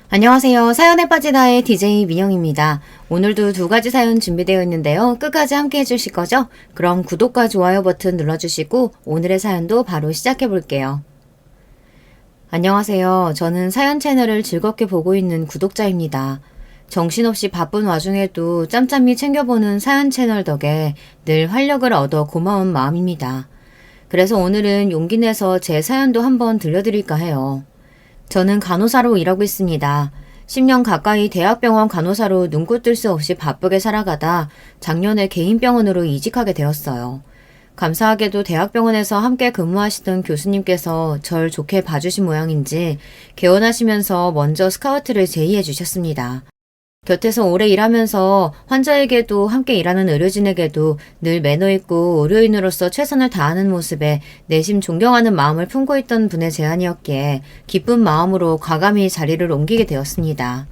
안녕하세요. 사연에 빠지다의 DJ 민영입니다. 오늘도 두 가지 사연 준비되어 있는데요. 끝까지 함께 해주실 거죠? 그럼 구독과 좋아요 버튼 눌러주시고 오늘의 사연도 바로 시작해 볼게요. 안녕하세요. 저는 사연 채널을 즐겁게 보고 있는 구독자입니다. 정신없이 바쁜 와중에도 짬짬이 챙겨보는 사연 채널 덕에 늘 활력을 얻어 고마운 마음입니다. 그래서 오늘은 용기 내서 제 사연도 한번 들려드릴까 해요. 저는 간호사로 일하고 있습니다. 10년 가까이 대학병원 간호사로 눈코 뜰 새 없이 바쁘게 살아가다 작년에 개인병원으로 이직하게 되었어요. 감사하게도 대학병원에서 함께 근무하시던 교수님께서 절 좋게 봐주신 모양인지 개원하시면서 먼저 스카우트를 제의해 주셨습니다. 곁에서 오래 일하면서 환자에게도 함께 일하는 의료진에게도 늘 매너 있고 의료인으로서 최선을 다하는 모습에 내심 존경하는 마음을 품고 있던 분의 제안이었기에 기쁜 마음으로 과감히 자리를 옮기게 되었습니다.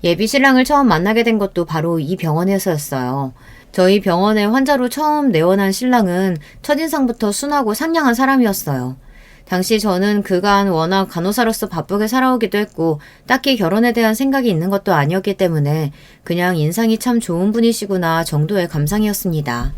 예비 신랑을 처음 만나게 된 것도 바로 이 병원에서였어요. 저희 병원에 환자로 처음 내원한 신랑은 첫인상부터 순하고 상냥한 사람이었어요. 당시 저는 그간 워낙 간호사로서 바쁘게 살아오기도 했고 딱히 결혼에 대한 생각이 있는 것도 아니었기 때문에 그냥 인상이 참 좋은 분이시구나 정도의 감상이었습니다.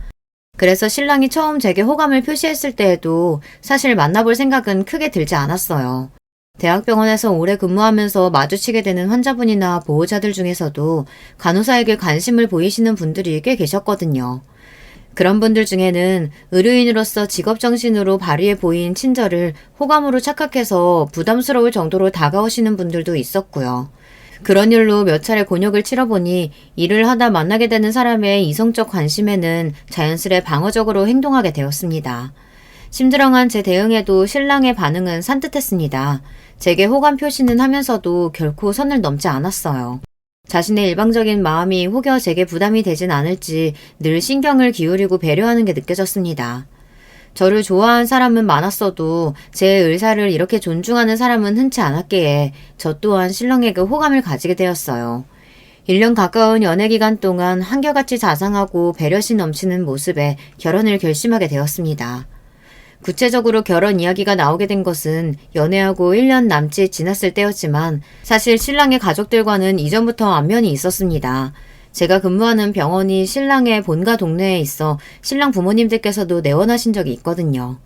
그래서 신랑이 처음 제게 호감을 표시했을 때에도 사실 만나볼 생각은 크게 들지 않았어요. 대학병원에서 오래 근무하면서 마주치게 되는 환자분이나 보호자들 중에서도 간호사에게 관심을 보이시는 분들이 꽤 계셨거든요. 그런 분들 중에는 의료인으로서 직업정신으로 발휘해 보인 친절을 호감으로 착각해서 부담스러울 정도로 다가오시는 분들도 있었고요. 그런 일로 몇 차례 곤욕을 치러보니 일을 하다 만나게 되는 사람의 이성적 관심에는 자연스레 방어적으로 행동하게 되었습니다. 심드렁한 제 대응에도 신랑의 반응은 산뜻했습니다. 제게 호감 표시는 하면서도 결코 선을 넘지 않았어요. 자신의 일방적인 마음이 혹여 제게 부담이 되진 않을지 늘 신경을 기울이고 배려하는 게 느껴졌습니다. 저를 좋아한 사람은 많았어도 제 의사를 이렇게 존중하는 사람은 흔치 않았기에 저 또한 신랑에게 호감을 가지게 되었어요. 1년 가까운 연애 기간 동안 한결같이 자상하고 배려심 넘치는 모습에 결혼을 결심하게 되었습니다. 구체적으로 결혼 이야기가 나오게 된 것은 연애하고 1년 남짓 지났을 때였지만 사실 신랑의 가족들과는 이전부터 안면이 있었습니다. 제가 근무하는 병원이 신랑의 본가 동네에 있어 신랑 부모님들께서도 내원하신 적이 있거든요.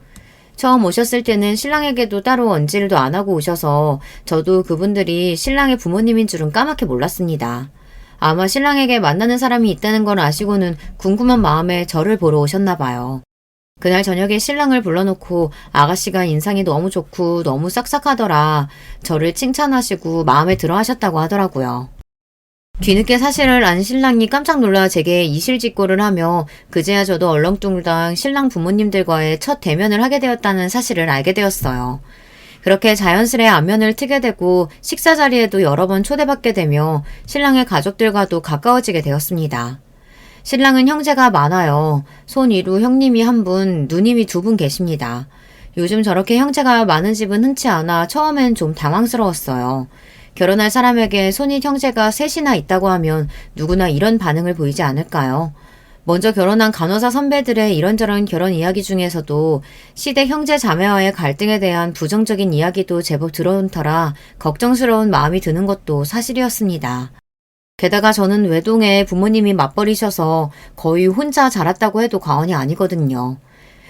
처음 오셨을 때는 신랑에게도 따로 언질도 안 하고 오셔서 저도 그분들이 신랑의 부모님인 줄은 까맣게 몰랐습니다. 아마 신랑에게 만나는 사람이 있다는 걸 아시고는 궁금한 마음에 저를 보러 오셨나 봐요. 그날 저녁에 신랑을 불러놓고 아가씨가 인상이 너무 좋고 너무 싹싹하더라. 저를 칭찬하시고 마음에 들어 하셨다고 하더라고요. 뒤늦게 사실을 안 신랑이 깜짝 놀라 제게 이실직고를 하며 그제야 저도 얼렁뚱땅 신랑 부모님들과의 첫 대면을 하게 되었다는 사실을 알게 되었어요. 그렇게 자연스레 안면을 트게 되고 식사 자리에도 여러 번 초대받게 되며 신랑의 가족들과도 가까워지게 되었습니다. 신랑은 형제가 많아요. 손 위로 형님이 한 분, 누님이 두 분 계십니다. 요즘 저렇게 형제가 많은 집은 흔치 않아 처음엔 좀 당황스러웠어요. 결혼할 사람에게 손윗 형제가 셋이나 있다고 하면 누구나 이런 반응을 보이지 않을까요? 먼저 결혼한 간호사 선배들의 이런저런 결혼 이야기 중에서도 시댁 형제 자매와의 갈등에 대한 부정적인 이야기도 제법 들어온 터라 걱정스러운 마음이 드는 것도 사실이었습니다. 게다가 저는 외동에 부모님이 맞벌이셔서 거의 혼자 자랐다고 해도 과언이 아니거든요.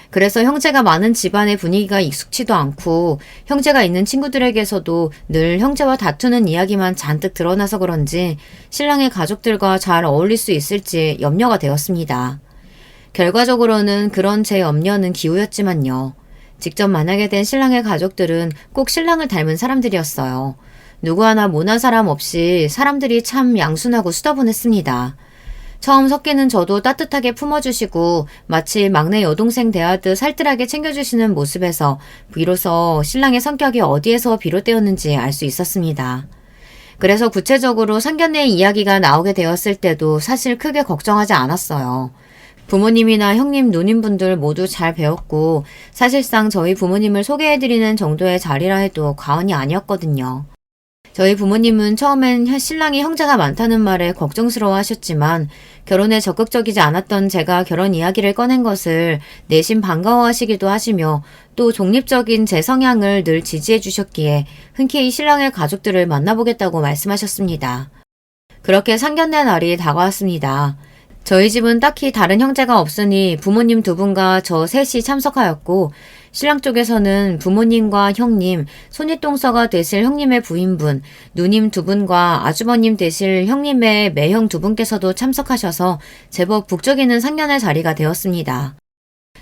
그래서 형제가 많은 집안의 분위기가 익숙치도 않고 형제가 있는 친구들에게서도 늘 형제와 다투는 이야기만 잔뜩 드러나서 그런지 신랑의 가족들과 잘 어울릴 수 있을지 염려가 되었습니다. 결과적으로는 그런 제 염려는 기우였지만요. 직접 만나게 된 신랑의 가족들은 꼭 신랑을 닮은 사람들이었어요. 누구 하나 모난 사람 없이 사람들이 참 양순하고 수다분했습니다. 처음 섞이는 저도 따뜻하게 품어주시고 마치 막내 여동생 대하듯 살뜰하게 챙겨주시는 모습에서 비로소 신랑의 성격이 어디에서 비롯되었는지 알 수 있었습니다. 그래서 구체적으로 상견례 이야기가 나오게 되었을 때도 사실 크게 걱정하지 않았어요. 부모님이나 형님, 누님분들 모두 잘 배웠고 사실상 저희 부모님을 소개해드리는 정도의 자리라 해도 과언이 아니었거든요. 저희 부모님은 처음엔 신랑이 형제가 많다는 말에 걱정스러워 하셨지만 결혼에 적극적이지 않았던 제가 결혼 이야기를 꺼낸 것을 내심 반가워하시기도 하시며 또 독립적인 제 성향을 늘 지지해 주셨기에 흔쾌히 신랑의 가족들을 만나보겠다고 말씀하셨습니다. 그렇게 상견례 날이 다가왔습니다. 저희 집은 딱히 다른 형제가 없으니 부모님 두 분과 저 셋이 참석하였고 신랑 쪽에서는 부모님과 형님, 손윗동서가 되실 형님의 부인분, 누님 두 분과 아주버님 되실 형님의 매형 두 분께서도 참석하셔서 제법 북적이는 상견례 자리가 되었습니다.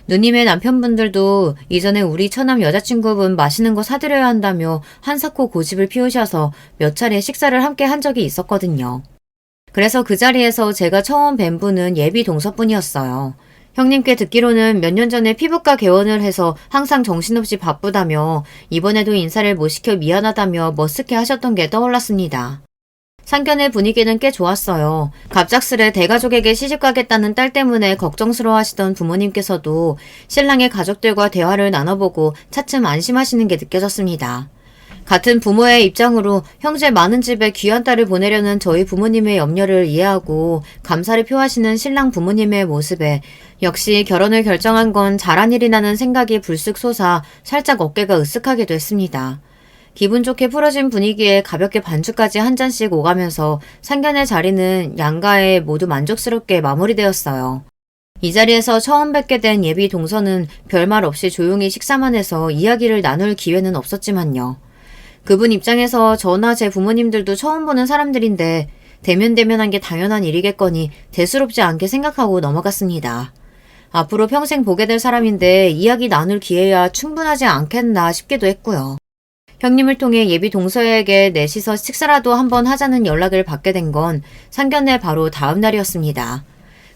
누님의 남편분들도 이전에 우리 처남 여자친구분 맛있는 거 사드려야 한다며 한사코 고집을 피우셔서 몇 차례 식사를 함께 한 적이 있었거든요. 그래서 그 자리에서 제가 처음 뵌 분은 예비 동서분이었어요. 형님께 듣기로는 몇 년 전에 피부과 개원을 해서 항상 정신없이 바쁘다며 이번에도 인사를 못 시켜 미안하다며 머쓱해 하셨던 게 떠올랐습니다. 상견례 분위기는 꽤 좋았어요. 갑작스레 대가족에게 시집가겠다는 딸 때문에 걱정스러워 하시던 부모님께서도 신랑의 가족들과 대화를 나눠보고 차츰 안심하시는 게 느껴졌습니다. 같은 부모의 입장으로 형제 많은 집에 귀한 딸을 보내려는 저희 부모님의 염려를 이해하고 감사를 표하시는 신랑 부모님의 모습에 역시 결혼을 결정한 건 잘한 일이라는 생각이 불쑥 솟아 살짝 어깨가 으쓱하기도 했습니다. 기분 좋게 풀어진 분위기에 가볍게 반주까지 한 잔씩 오가면서 상견례 자리는 양가에 모두 만족스럽게 마무리되었어요. 이 자리에서 처음 뵙게 된 예비 동서는 별말 없이 조용히 식사만 해서 이야기를 나눌 기회는 없었지만요. 그분 입장에서 저나 제 부모님들도 처음 보는 사람들인데 대면대면한 게 당연한 일이겠거니 대수롭지 않게 생각하고 넘어갔습니다. 앞으로 평생 보게 될 사람인데 이야기 나눌 기회야 충분하지 않겠나 싶기도 했고요. 형님을 통해 예비 동서에게 넷이서 식사라도 한번 하자는 연락을 받게 된 건 상견례 바로 다음 날이었습니다.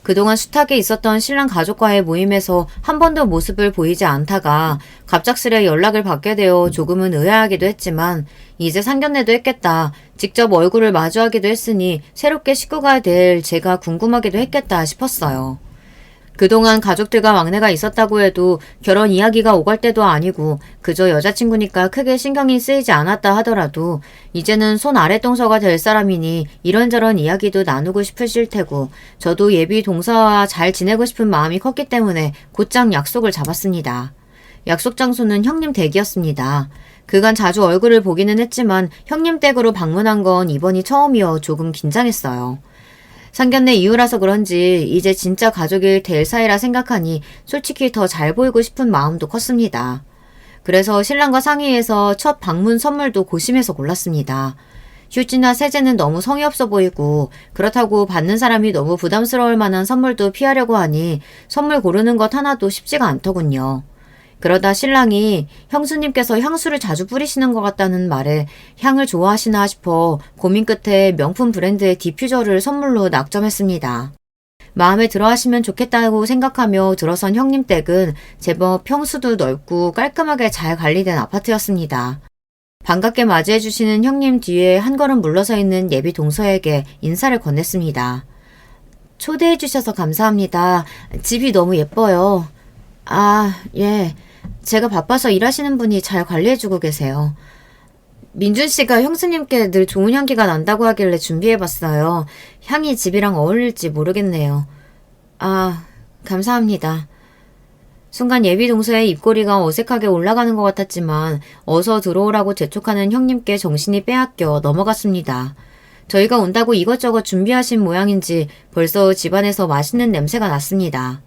그동안 숱하게 있었던 신랑 가족과의 모임에서 한 번도 모습을 보이지 않다가 갑작스레 연락을 받게 되어 조금은 의아하기도 했지만 이제 상견례도 했겠다. 직접 얼굴을 마주하기도 했으니 새롭게 식구가 될 제가 궁금하기도 했겠다 싶었어요. 그동안 가족들과 막내가 있었다고 해도 결혼 이야기가 오갈 때도 아니고 그저 여자친구니까 크게 신경이 쓰이지 않았다 하더라도 이제는 손 아랫동서가 될 사람이니 이런저런 이야기도 나누고 싶으실 테고 저도 예비 동서와 잘 지내고 싶은 마음이 컸기 때문에 곧장 약속을 잡았습니다. 약속 장소는 형님 댁이었습니다. 그간 자주 얼굴을 보기는 했지만 형님 댁으로 방문한 건 이번이 처음이어 조금 긴장했어요. 상견례 이후라서 그런지 이제 진짜 가족이 될 사이라 생각하니 솔직히 더 잘 보이고 싶은 마음도 컸습니다. 그래서 신랑과 상의해서 첫 방문 선물도 고심해서 골랐습니다. 휴지나 세제는 너무 성의 없어 보이고 그렇다고 받는 사람이 너무 부담스러울 만한 선물도 피하려고 하니 선물 고르는 것 하나도 쉽지가 않더군요. 그러다 신랑이 형수님께서 향수를 자주 뿌리시는 것 같다는 말에 향을 좋아하시나 싶어 고민 끝에 명품 브랜드의 디퓨저를 선물로 낙점했습니다. 마음에 들어 하시면 좋겠다고 생각하며 들어선 형님 댁은 제법 평수도 넓고 깔끔하게 잘 관리된 아파트였습니다. 반갑게 맞이해 주시는 형님 뒤에 한 걸음 물러서 있는 예비 동서에게 인사를 건넸습니다. 초대해 주셔서 감사합니다. 집이 너무 예뻐요. 아, 예. 제가 바빠서 일하시는 분이 잘 관리해주고 계세요. 민준 씨가 형수님께 늘 좋은 향기가 난다고 하길래 준비해봤어요. 향이 집이랑 어울릴지 모르겠네요. 아, 감사합니다. 순간 예비 동서의 입꼬리가 어색하게 올라가는 것 같았지만 어서 들어오라고 재촉하는 형님께 정신이 빼앗겨 넘어갔습니다. 저희가 온다고 이것저것 준비하신 모양인지 벌써 집안에서 맛있는 냄새가 났습니다.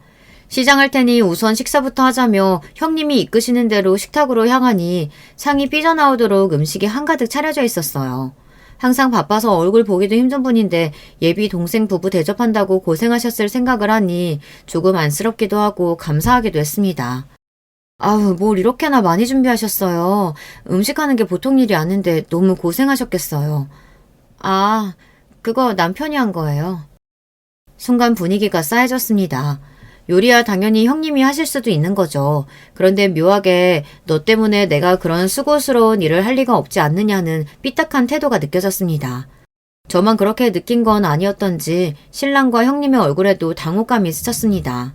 시장할 테니 우선 식사부터 하자며 형님이 이끄시는 대로 식탁으로 향하니 상이 삐져나오도록 음식이 한가득 차려져 있었어요. 항상 바빠서 얼굴 보기도 힘든 분인데 예비 동생 부부 대접한다고 고생하셨을 생각을 하니 조금 안쓰럽기도 하고 감사하기도 했습니다. 아우, 뭘 이렇게나 많이 준비하셨어요. 음식하는 게 보통 일이 아닌데 너무 고생하셨겠어요. 아, 그거 남편이 한 거예요. 순간 분위기가 싸해졌습니다. 요리야 당연히 형님이 하실 수도 있는 거죠. 그런데 묘하게 너 때문에 내가 그런 수고스러운 일을 할 리가 없지 않느냐는 삐딱한 태도가 느껴졌습니다. 저만 그렇게 느낀 건 아니었던지 신랑과 형님의 얼굴에도 당혹감이 스쳤습니다.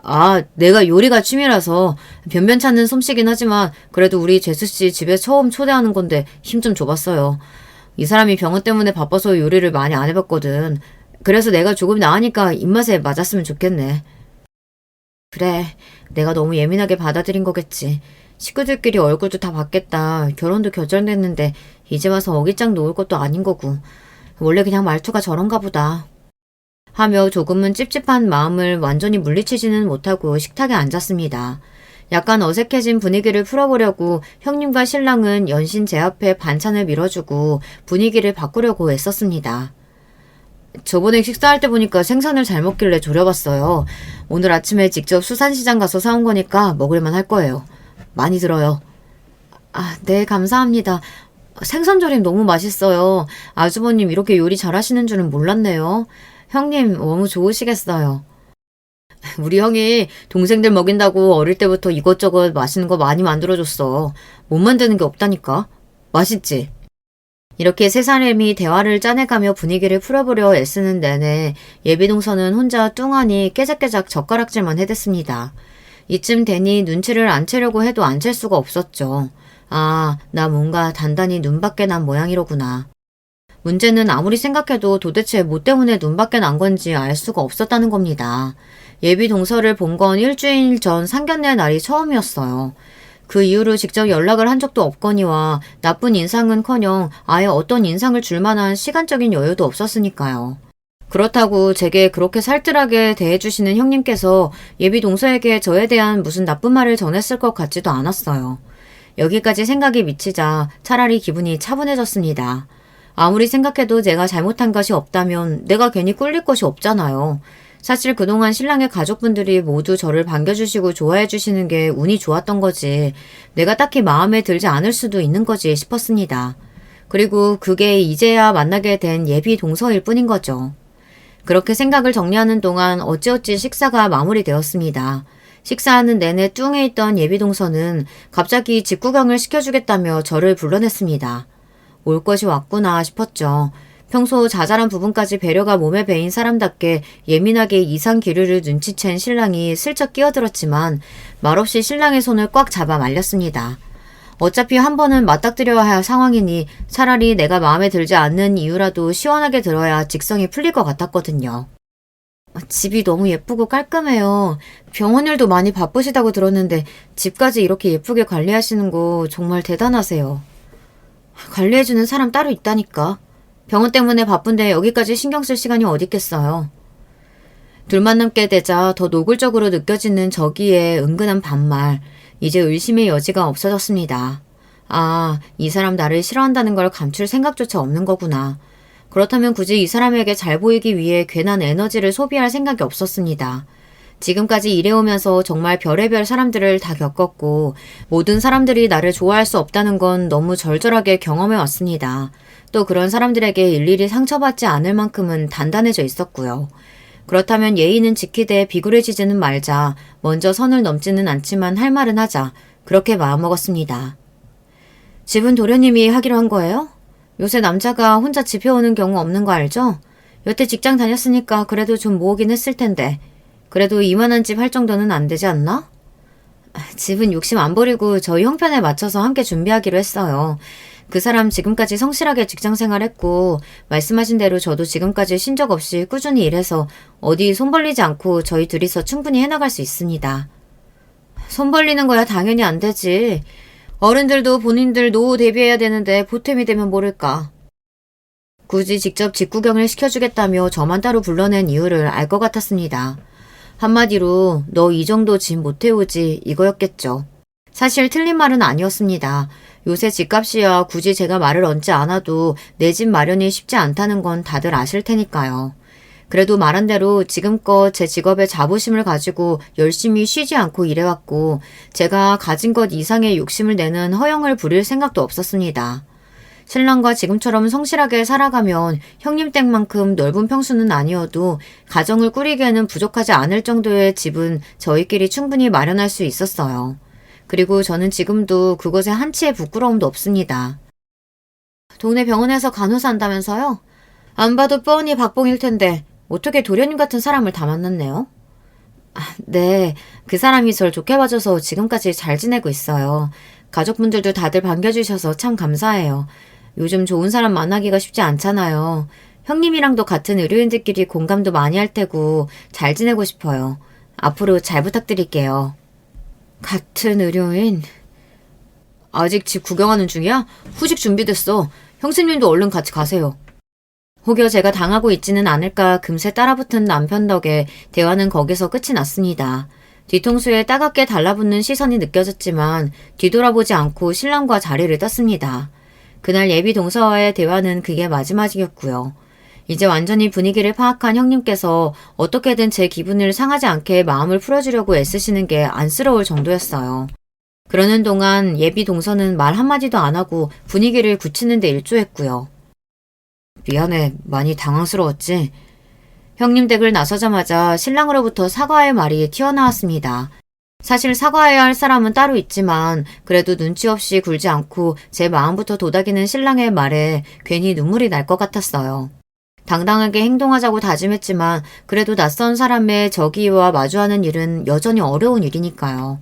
아, 내가 요리가 취미라서 변변찮는 솜씨긴 하지만 그래도 우리 재수씨 집에 처음 초대하는 건데 힘 좀 줘봤어요. 이 사람이 병원 때문에 바빠서 요리를 많이 안 해봤거든. 그래서 내가 조금 나으니까 입맛에 맞았으면 좋겠네. 그래, 내가 너무 예민하게 받아들인 거겠지. 식구들끼리 얼굴도 다 봤겠다. 결혼도 결정됐는데 이제 와서 어깃장 놓을 것도 아닌 거고. 원래 그냥 말투가 저런가 보다. 하며 조금은 찝찝한 마음을 완전히 물리치지는 못하고 식탁에 앉았습니다. 약간 어색해진 분위기를 풀어보려고 형님과 신랑은 연신 제 앞에 반찬을 밀어주고 분위기를 바꾸려고 애썼습니다. 저번에 식사할 때 보니까 생선을 잘 먹길래 졸여봤어요. 오늘 아침에 직접 수산시장 가서 사온 거니까 먹을만 할 거예요. 많이 들어요. 아, 네, 감사합니다. 생선조림 너무 맛있어요. 아주버님 이렇게 요리 잘하시는 줄은 몰랐네요. 형님 너무 좋으시겠어요. 우리 형이 동생들 먹인다고 어릴 때부터 이것저것 맛있는 거 많이 만들어줬어. 못 만드는 게 없다니까. 맛있지? 이렇게 세 사람이 대화를 짜내가며 분위기를 풀어보려 애쓰는 내내 예비동서는 혼자 뚱하니 깨작깨작 젓가락질만 해댔습니다. 이쯤 되니 눈치를 안 채려고 해도 안 챌 수가 없었죠. 아, 나 뭔가 단단히 눈밖에 난 모양이로구나. 문제는 아무리 생각해도 도대체 뭐 때문에 눈밖에 난 건지 알 수가 없었다는 겁니다. 예비 동서를 본 건 일주일 전 상견례 날이 처음이었어요. 그 이후로 직접 연락을 한 적도 없거니와 나쁜 인상은커녕 아예 어떤 인상을 줄 만한 시간적인 여유도 없었으니까요. 그렇다고 제게 그렇게 살뜰하게 대해주시는 형님께서 예비 동서에게 저에 대한 무슨 나쁜 말을 전했을 것 같지도 않았어요. 여기까지 생각이 미치자 차라리 기분이 차분해졌습니다. 아무리 생각해도 제가 잘못한 것이 없다면 내가 괜히 꿀릴 것이 없잖아요. 사실 그동안 신랑의 가족분들이 모두 저를 반겨주시고 좋아해주시는 게 운이 좋았던 거지 내가 딱히 마음에 들지 않을 수도 있는 거지 싶었습니다. 그리고 그게 이제야 만나게 된 예비 동서일 뿐인 거죠. 그렇게 생각을 정리하는 동안 어찌어찌 식사가 마무리되었습니다. 식사하는 내내 뚱해 있던 예비 동서는 갑자기 집 구경을 시켜주겠다며 저를 불러냈습니다. 올 것이 왔구나 싶었죠. 평소 자잘한 부분까지 배려가 몸에 배인 사람답게 예민하게 이상 기류를 눈치챈 신랑이 슬쩍 끼어들었지만 말없이 신랑의 손을 꽉 잡아 말렸습니다. 어차피 한 번은 맞닥뜨려야 할 상황이니 차라리 내가 마음에 들지 않는 이유라도 시원하게 들어야 직성이 풀릴 것 같았거든요. 집이 너무 예쁘고 깔끔해요. 병원 일도 많이 바쁘시다고 들었는데 집까지 이렇게 예쁘게 관리하시는 거 정말 대단하세요. 관리해주는 사람 따로 있다니까. 병원 때문에 바쁜데 여기까지 신경 쓸 시간이 어디 있겠어요. 둘만 남게 되자 더 노골적으로 느껴지는 저기의 은근한 반말. 이제 의심의 여지가 없어졌습니다. 아, 이 사람 나를 싫어한다는 걸 감출 생각조차 없는 거구나. 그렇다면 굳이 이 사람에게 잘 보이기 위해 괜한 에너지를 소비할 생각이 없었습니다. 지금까지 일해오면서 정말 별의별 사람들을 다 겪었고 모든 사람들이 나를 좋아할 수 없다는 건 너무 절절하게 경험해 왔습니다. 또 그런 사람들에게 일일이 상처받지 않을 만큼은 단단해져 있었고요. 그렇다면 예의는 지키되 비굴해지지는 말자. 먼저 선을 넘지는 않지만 할 말은 하자. 그렇게 마음먹었습니다. 집은 도련님이 하기로 한 거예요? 요새 남자가 혼자 집 해오는 경우 없는 거 알죠? 여태 직장 다녔으니까 그래도 좀 모으긴 했을 텐데. 그래도 이만한 집 할 정도는 안 되지 않나? 집은 욕심 안 버리고 저희 형편에 맞춰서 함께 준비하기로 했어요. 그 사람 지금까지 성실하게 직장 생활했고 말씀하신 대로 저도 지금까지 쉰 적 없이 꾸준히 일해서 어디 손 벌리지 않고 저희 둘이서 충분히 해나갈 수 있습니다. 손 벌리는 거야 당연히 안 되지. 어른들도 본인들 노후 대비해야 되는데 보탬이 되면 모를까. 굳이 직접 집 구경을 시켜주겠다며 저만 따로 불러낸 이유를 알 것 같았습니다. 한마디로 너 이 정도 집 못 태우지 이거였겠죠. 사실 틀린 말은 아니었습니다. 요새 집값이야 굳이 제가 말을 얹지 않아도 내 집 마련이 쉽지 않다는 건 다들 아실 테니까요. 그래도 말한 대로 지금껏 제 직업에 자부심을 가지고 열심히 쉬지 않고 일해왔고 제가 가진 것 이상의 욕심을 내는 허영을 부릴 생각도 없었습니다. 신랑과 지금처럼 성실하게 살아가면 형님 댁만큼 넓은 평수는 아니어도 가정을 꾸리기에는 부족하지 않을 정도의 집은 저희끼리 충분히 마련할 수 있었어요. 그리고 저는 지금도 그것에 한치의 부끄러움도 없습니다. 동네 병원에서 간호사 한다면서요? 안 봐도 뻔히 박봉일 텐데 어떻게 도련님 같은 사람을 다 만났네요? 네, 그 사람이 절 좋게 봐줘서 지금까지 잘 지내고 있어요. 가족분들도 다들 반겨주셔서 참 감사해요. 요즘 좋은 사람 만나기가 쉽지 않잖아요. 형님이랑도 같은 의료인들끼리 공감도 많이 할 테고 잘 지내고 싶어요. 앞으로 잘 부탁드릴게요. 같은 의료인? 아직 집 구경하는 중이야? 후식 준비됐어. 형수님도 얼른 같이 가세요. 혹여 제가 당하고 있지는 않을까 금세 따라붙은 남편 덕에 대화는 거기서 끝이 났습니다. 뒤통수에 따갑게 달라붙는 시선이 느껴졌지만 뒤돌아보지 않고 신랑과 자리를 떴습니다. 그날 예비 동서와의 대화는 그게 마지막이었고요. 이제 완전히 분위기를 파악한 형님께서 어떻게든 제 기분을 상하지 않게 마음을 풀어주려고 애쓰시는 게 안쓰러울 정도였어요. 그러는 동안 예비 동서는 말 한마디도 안 하고 분위기를 굳히는 데 일조했고요. 미안해, 많이 당황스러웠지? 형님 댁을 나서자마자 신랑으로부터 사과의 말이 튀어나왔습니다. 사실 사과해야 할 사람은 따로 있지만 그래도 눈치 없이 굴지 않고 제 마음부터 도닥이는 신랑의 말에 괜히 눈물이 날 것 같았어요. 당당하게 행동하자고 다짐했지만 그래도 낯선 사람의 저기와 마주하는 일은 여전히 어려운 일이니까요.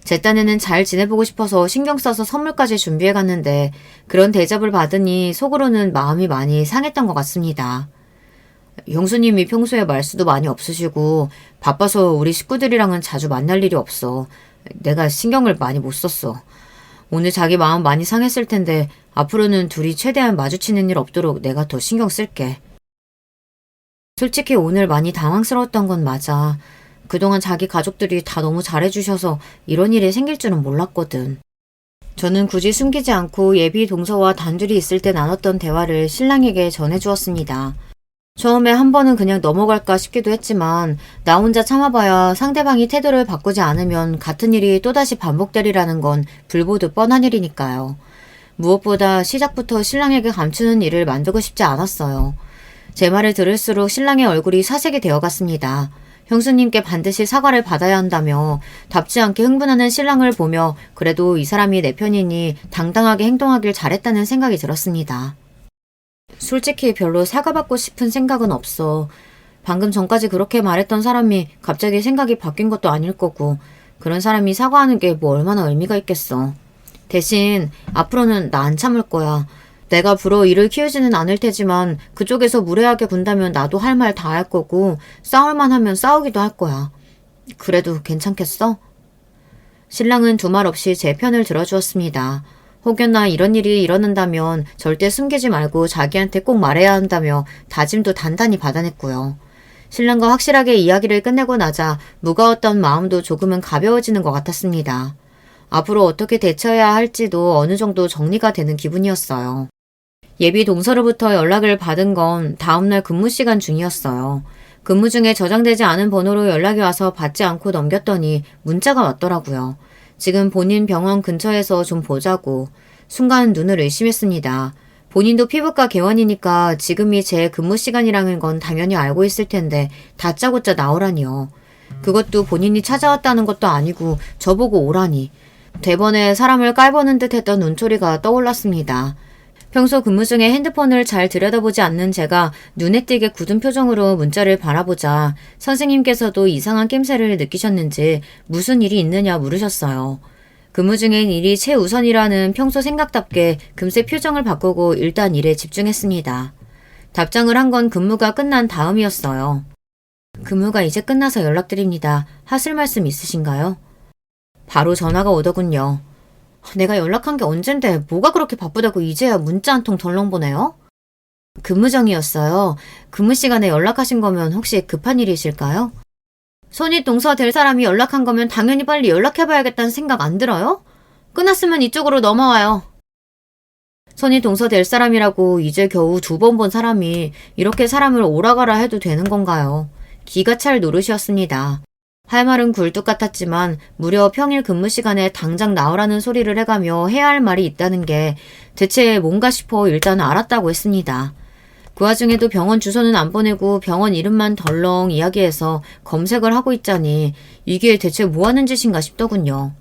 제 딴에는 잘 지내보고 싶어서 신경 써서 선물까지 준비해 갔는데 그런 대접을 받으니 속으로는 마음이 많이 상했던 것 같습니다. 형수님이 평소에 말수도 많이 없으시고 바빠서 우리 식구들이랑은 자주 만날 일이 없어. 내가 신경을 많이 못 썼어. 오늘 자기 마음 많이 상했을 텐데 앞으로는 둘이 최대한 마주치는 일 없도록 내가 더 신경 쓸게. 솔직히 오늘 많이 당황스러웠던 건 맞아. 그동안 자기 가족들이 다 너무 잘해주셔서 이런 일이 생길 줄은 몰랐거든. 저는 굳이 숨기지 않고 예비 동서와 단둘이 있을 때 나눴던 대화를 신랑에게 전해주었습니다. 처음에 한 번은 그냥 넘어갈까 싶기도 했지만 나 혼자 참아봐야 상대방이 태도를 바꾸지 않으면 같은 일이 또다시 반복되리라는 건 불보듯 뻔한 일이니까요. 무엇보다 시작부터 신랑에게 감추는 일을 만들고 싶지 않았어요. 제 말을 들을수록 신랑의 얼굴이 사색이 되어갔습니다. 형수님께 반드시 사과를 받아야 한다며 답지 않게 흥분하는 신랑을 보며 그래도 이 사람이 내 편이니 당당하게 행동하길 잘했다는 생각이 들었습니다. 솔직히 별로 사과받고 싶은 생각은 없어. 방금 전까지 그렇게 말했던 사람이 갑자기 생각이 바뀐 것도 아닐 거고 그런 사람이 사과하는 게 뭐 얼마나 의미가 있겠어. 대신 앞으로는 나 안 참을 거야. 내가 불어 일을 키우지는 않을 테지만 그쪽에서 무례하게 군다면 나도 할 말 다 할 거고 싸울만 하면 싸우기도 할 거야. 그래도 괜찮겠어? 신랑은 두말 없이 제 편을 들어주었습니다. 혹여나 이런 일이 일어난다면 절대 숨기지 말고 자기한테 꼭 말해야 한다며 다짐도 단단히 받아냈고요. 신랑과 확실하게 이야기를 끝내고 나자 무거웠던 마음도 조금은 가벼워지는 것 같았습니다. 앞으로 어떻게 대처해야 할지도 어느 정도 정리가 되는 기분이었어요. 예비 동서로부터 연락을 받은 건 다음날 근무 시간 중이었어요. 근무 중에 저장되지 않은 번호로 연락이 와서 받지 않고 넘겼더니 문자가 왔더라고요. 지금 본인 병원 근처에서 좀 보자고. 순간 눈을 의심했습니다. 본인도 피부과 개원이니까 지금이 제 근무 시간이라는 건 당연히 알고 있을 텐데 다짜고짜 나오라니요. 그것도 본인이 찾아왔다는 것도 아니고 저보고 오라니. 대번에 사람을 깔보는 듯 했던 눈초리가 떠올랐습니다. 평소 근무 중에 핸드폰을 잘 들여다보지 않는 제가 눈에 띄게 굳은 표정으로 문자를 바라보자 선생님께서도 이상한 낌새를 느끼셨는지 무슨 일이 있느냐 물으셨어요. 근무 중엔 일이 최우선이라는 평소 생각답게 금세 표정을 바꾸고 일단 일에 집중했습니다. 답장을 한 건 근무가 끝난 다음이었어요. 근무가 이제 끝나서 연락드립니다. 하실 말씀 있으신가요? 바로 전화가 오더군요. 내가 연락한 게 언젠데 뭐가 그렇게 바쁘다고 이제야 문자 한 통 덜렁 보내요? 근무정이었어요. 근무 시간에 연락하신 거면 혹시 급한 일이실까요? 손이 동서 될 사람이 연락한 거면 당연히 빨리 연락해봐야겠다는 생각 안 들어요? 끝났으면 이쪽으로 넘어와요. 손이 동서 될 사람이라고 이제 겨우 2번 본 사람이 이렇게 사람을 오라가라 해도 되는 건가요? 기가 찰 노릇이었습니다. 할 말은 굴뚝 같았지만 무려 평일 근무 시간에 당장 나오라는 소리를 해가며 해야 할 말이 있다는 게 대체 뭔가 싶어 일단 알았다고 했습니다. 그 와중에도 병원 주소는 안 보내고 병원 이름만 덜렁 이야기해서 검색을 하고 있자니 이게 대체 뭐 하는 짓인가 싶더군요.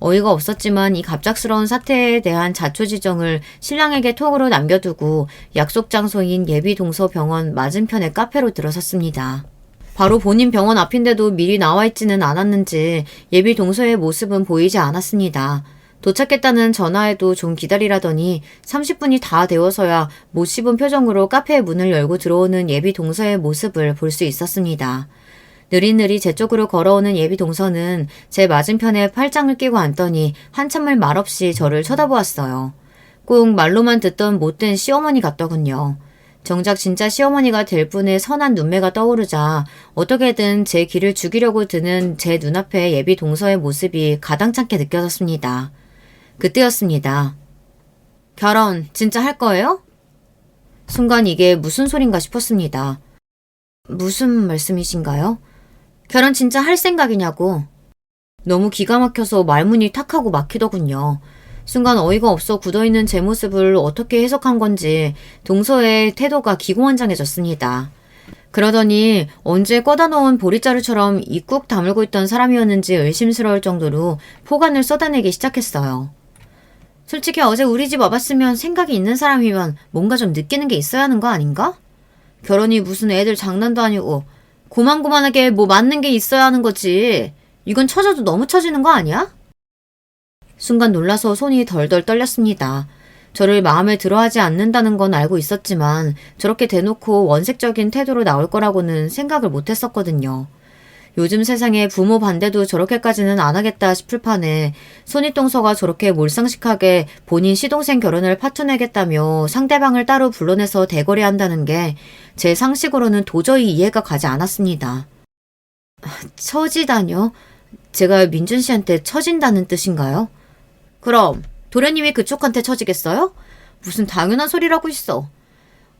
어이가 없었지만 이 갑작스러운 사태에 대한 자초지정을 신랑에게 톡으로 남겨두고 약속 장소인 예비동서 병원 맞은편의 카페로 들어섰습니다. 바로 본인 병원 앞인데도 미리 나와 있지는 않았는지 예비 동서의 모습은 보이지 않았습니다. 도착했다는 전화에도 좀 기다리라더니 30분이 다 되어서야 못 씹은 표정으로 카페의 문을 열고 들어오는 예비 동서의 모습을 볼 수 있었습니다. 느릿느릿 제 쪽으로 걸어오는 예비 동서는 제 맞은편에 팔짱을 끼고 앉더니 한참을 말없이 저를 쳐다보았어요. 꼭 말로만 듣던 못된 시어머니 같더군요. 정작 진짜 시어머니가 될 뿐의 선한 눈매가 떠오르자 어떻게든 제 귀를 죽이려고 드는 제 눈앞에 예비 동서의 모습이 가당찮게 느껴졌습니다. 그때였습니다. 결혼 진짜 할 거예요? 순간 이게 무슨 소린가 싶었습니다. 무슨 말씀이신가요? 결혼 진짜 할 생각이냐고. 너무 기가 막혀서 말문이 탁하고 막히더군요. 순간 어이가 없어 굳어있는 제 모습을 어떻게 해석한 건지 동서의 태도가 기고만장해졌습니다. 그러더니 언제 꺼다 놓은 보리자루처럼 입 꾹 다물고 있던 사람이었는지 의심스러울 정도로 포관을 쏟아내기 시작했어요. 솔직히 어제 우리 집 와봤으면 생각이 있는 사람이면 뭔가 좀 느끼는 게 있어야 하는 거 아닌가? 결혼이 무슨 애들 장난도 아니고 고만고만하게 뭐 맞는 게 있어야 하는 거지. 이건 처져도 너무 처지는 거 아니야? 순간 놀라서 손이 덜덜 떨렸습니다. 저를 마음에 들어하지 않는다는 건 알고 있었지만 저렇게 대놓고 원색적인 태도로 나올 거라고는 생각을 못했었거든요. 요즘 세상에 부모 반대도 저렇게까지는 안 하겠다 싶을 판에 손윗동서가 저렇게 몰상식하게 본인 시동생 결혼을 파토내겠다며 상대방을 따로 불러내서 대거래한다는 게 제 상식으로는 도저히 이해가 가지 않았습니다. 처지다뇨? 제가 민준 씨한테 처진다는 뜻인가요? 그럼 도련님이 그쪽한테 처지겠어요? 무슨 당연한 소리라고 있어.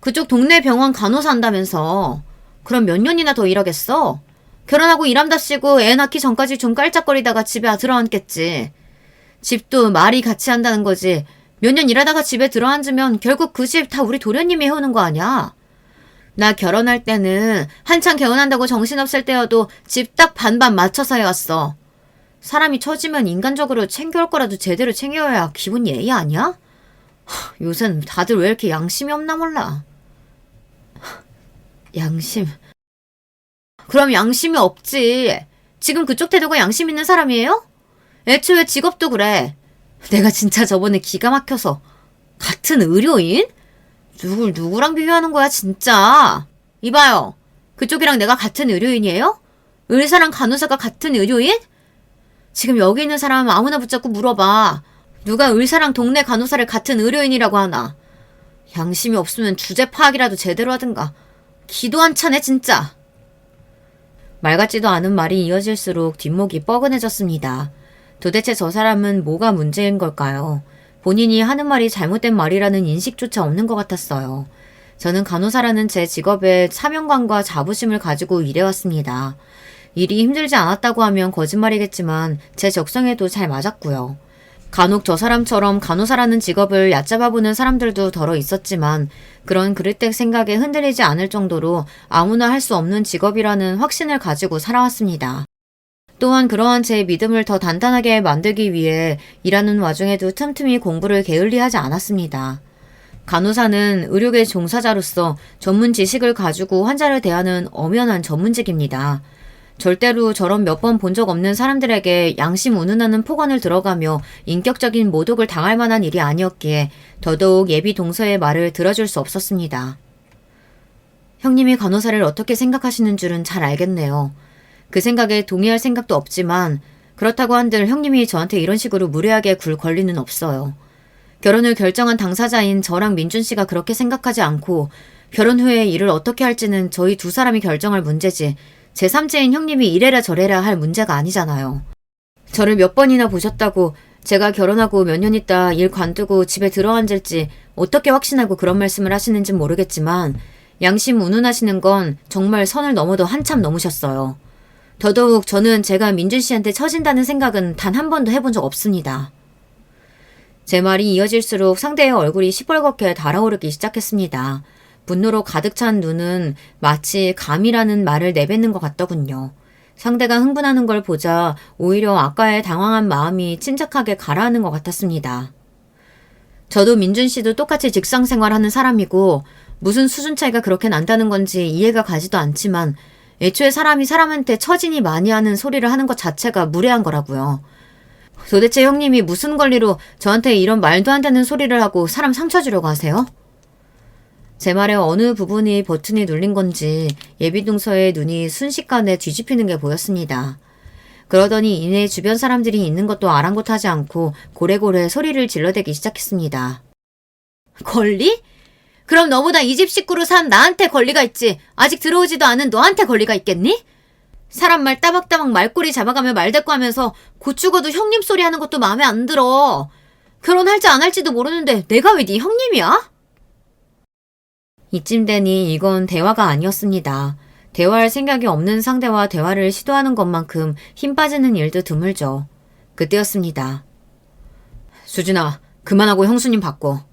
그쪽 동네 병원 간호사 한다면서. 그럼 몇 년이나 더 일하겠어? 결혼하고 일함답시고 애 낳기 전까지 좀 깔짝거리다가 집에 들어앉겠지. 집도 말이 같이 한다는 거지. 몇 년 일하다가 집에 들어앉으면 결국 그 집 다 우리 도련님이 해오는 거 아니야? 나 결혼할 때는 한창 개혼한다고 정신없을 때여도 집 딱 반반 맞춰서 해왔어. 사람이 처지면 인간적으로 챙겨올 거라도 제대로 챙겨야 기본 예의 아니야? 요새는 다들 왜 이렇게 양심이 없나 몰라. 양심... 그럼 양심이 없지. 지금 그쪽 태도가 양심 있는 사람이에요? 애초에 직업도 그래. 내가 진짜 저번에 기가 막혀서. 같은 의료인? 누굴 누구랑 비교하는 거야 진짜. 이봐요. 그쪽이랑 내가 같은 의료인이에요? 의사랑 간호사가 같은 의료인? 지금 여기 있는 사람 아무나 붙잡고 물어봐. 누가 의사랑 동네 간호사를 같은 의료인이라고 하나. 양심이 없으면 주제 파악이라도 제대로 하든가. 기도 안 차네 진짜. 말 같지도 않은 말이 이어질수록 뒷목이 뻐근해졌습니다. 도대체 저 사람은 뭐가 문제인 걸까요? 본인이 하는 말이 잘못된 말이라는 인식조차 없는 것 같았어요. 저는 간호사라는 제 직업에 사명감과 자부심을 가지고 일해왔습니다. 일이 힘들지 않았다고 하면 거짓말이겠지만 제 적성에도 잘 맞았고요. 간혹 저 사람처럼 간호사라는 직업을 얕잡아보는 사람들도 더러 있었지만 그런 그릇된 생각에 흔들리지 않을 정도로 아무나 할 수 없는 직업이라는 확신을 가지고 살아왔습니다. 또한 그러한 제 믿음을 더 단단하게 만들기 위해 일하는 와중에도 틈틈이 공부를 게을리하지 않았습니다. 간호사는 의료계 종사자로서 전문 지식을 가지고 환자를 대하는 엄연한 전문직입니다. 절대로 저런 몇 번 본 적 없는 사람들에게 양심 운운하는 폭언을 들어가며 인격적인 모독을 당할 만한 일이 아니었기에 더더욱 예비 동서의 말을 들어줄 수 없었습니다. 형님이 간호사를 어떻게 생각하시는 줄은 잘 알겠네요. 그 생각에 동의할 생각도 없지만 그렇다고 한들 형님이 저한테 이런 식으로 무례하게 굴 권리는 없어요. 결혼을 결정한 당사자인 저랑 민준 씨가 그렇게 생각하지 않고 결혼 후에 일을 어떻게 할지는 저희 두 사람이 결정할 문제지 제3자인 형님이 이래라 저래라 할 문제가 아니잖아요. 저를 몇 번이나 보셨다고 제가 결혼하고 몇 년 있다 일 관두고 집에 들어앉을지 어떻게 확신하고 그런 말씀을 하시는진 모르겠지만 양심 운운하시는 건 정말 선을 넘어도 한참 넘으셨어요. 더더욱 저는 제가 민준 씨한테 처진다는 생각은 단 한 번도 해본 적 없습니다. 제 말이 이어질수록 상대의 얼굴이 시뻘겋게 달아오르기 시작했습니다. 분노로 가득 찬 눈은 마치 감이라는 말을 내뱉는 것 같더군요. 상대가 흥분하는 걸 보자 오히려 아까의 당황한 마음이 침착하게 가라앉는 것 같았습니다. 저도 민준 씨도 똑같이 직장 생활하는 사람이고 무슨 수준 차이가 그렇게 난다는 건지 이해가 가지도 않지만 애초에 사람이 사람한테 처진이 많이 하는 소리를 하는 것 자체가 무례한 거라고요. 도대체 형님이 무슨 권리로 저한테 이런 말도 안 되는 소리를 하고 사람 상처 주려고 하세요? 제 말의 어느 부분이 버튼이 눌린 건지 예비동서의 눈이 순식간에 뒤집히는 게 보였습니다. 그러더니 이내 주변 사람들이 있는 것도 아랑곳하지 않고 고래고래 소리를 질러대기 시작했습니다. 권리? 그럼 너보다 이 집 식구로 산 나한테 권리가 있지 아직 들어오지도 않은 너한테 권리가 있겠니? 사람 말 따박따박 말꼬리 잡아가며 말대꾸하면서 곧 죽어도 형님 소리 하는 것도 마음에 안 들어. 결혼할지 안 할지도 모르는데 내가 왜 네 형님이야? 이쯤 되니 이건 대화가 아니었습니다. 대화할 생각이 없는 상대와 대화를 시도하는 것만큼 힘 빠지는 일도 드물죠. 그때였습니다. 수진아, 그만하고 형수님 바꿔.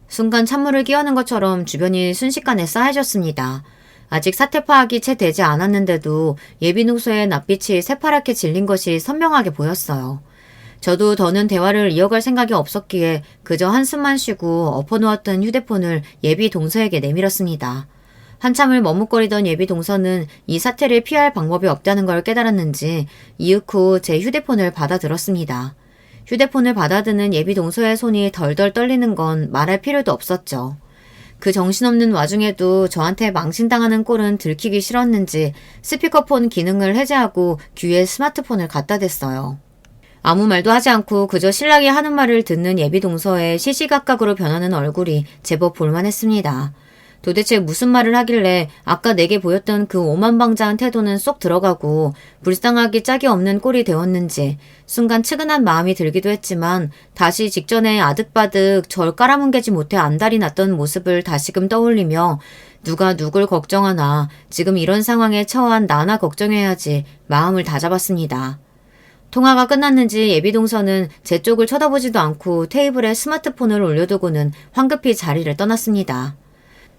순간 찬물을 끼얹는 것처럼 주변이 순식간에 싸해졌습니다. 아직 사태 파악이 채 되지 않았는데도 예비농소의 낯빛이 새파랗게 질린 것이 선명하게 보였어요. 저도 더는 대화를 이어갈 생각이 없었기에 그저 한숨만 쉬고 엎어놓았던 휴대폰을 예비 동서에게 내밀었습니다. 한참을 머뭇거리던 예비 동서는 이 사태를 피할 방법이 없다는 걸 깨달았는지 이윽 후 제 휴대폰을 받아들었습니다. 휴대폰을 받아드는 예비 동서의 손이 덜덜 떨리는 건 말할 필요도 없었죠. 그 정신없는 와중에도 저한테 망신당하는 꼴은 들키기 싫었는지 스피커폰 기능을 해제하고 귀에 스마트폰을 갖다 댔어요. 아무 말도 하지 않고 그저 신랑이 하는 말을 듣는 예비동서의 시시각각으로 변하는 얼굴이 제법 볼만했습니다. 도대체 무슨 말을 하길래 아까 내게 보였던 그 오만방자한 태도는 쏙 들어가고 불쌍하기 짝이 없는 꼴이 되었는지 순간 측은한 마음이 들기도 했지만 다시 직전에 아득바득 절 깔아뭉개지 못해 안달이 났던 모습을 다시금 떠올리며 누가 누굴 걱정하나 지금 이런 상황에 처한 나나 걱정해야지 마음을 다잡았습니다. 통화가 끝났는지 예비동서는 제 쪽을 쳐다보지도 않고 테이블에 스마트폰을 올려두고는 황급히 자리를 떠났습니다.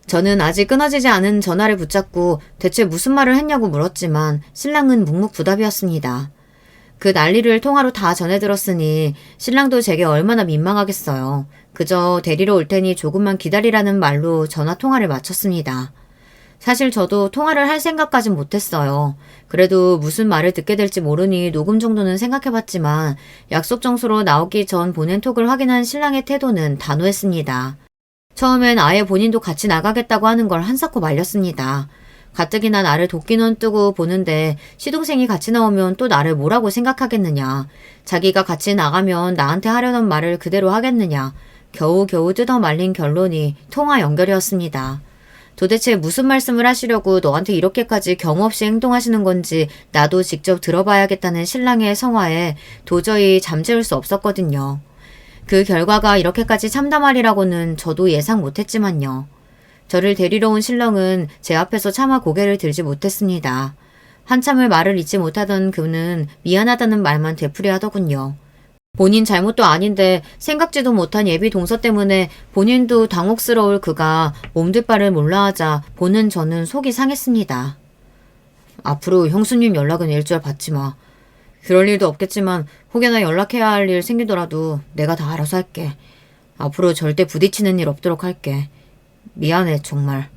저는 아직 끊어지지 않은 전화를 붙잡고 대체 무슨 말을 했냐고 물었지만 신랑은 묵묵부답이었습니다. 그 난리를 통화로 다 전해들었으니 신랑도 제게 얼마나 민망하겠어요. 그저 데리러 올 테니 조금만 기다리라는 말로 전화통화를 마쳤습니다. 사실 저도 통화를 할 생각까진 못했어요. 그래도 무슨 말을 듣게 될지 모르니 녹음 정도는 생각해봤지만 약속 장소로 나오기 전 보낸 톡을 확인한 신랑의 태도는 단호했습니다. 처음엔 아예 본인도 같이 나가겠다고 하는 걸 한사코 말렸습니다. 가뜩이나 나를 도끼눈 뜨고 보는데 시동생이 같이 나오면 또 나를 뭐라고 생각하겠느냐. 자기가 같이 나가면 나한테 하려던 말을 그대로 하겠느냐. 겨우겨우 뜯어 말린 결론이 통화 연결이었습니다. 도대체 무슨 말씀을 하시려고 너한테 이렇게까지 경우 없이 행동하시는 건지 나도 직접 들어봐야겠다는 신랑의 성화에 도저히 잠재울 수 없었거든요. 그 결과가 이렇게까지 참담하리라고는 저도 예상 못했지만요. 저를 데리러 온 신랑은 제 앞에서 차마 고개를 들지 못했습니다. 한참을 말을 잇지 못하던 그는 미안하다는 말만 되풀이하더군요. 본인 잘못도 아닌데 생각지도 못한 예비 동서 때문에 본인도 당혹스러울 그가 몸둘 바를 몰라 하자 보는 저는 속이 상했습니다. 앞으로 형수님 연락은 일절 받지 마. 그럴 일도 없겠지만 혹여나 연락해야 할 일 생기더라도 내가 다 알아서 할게. 앞으로 절대 부딪히는 일 없도록 할게. 미안해 정말.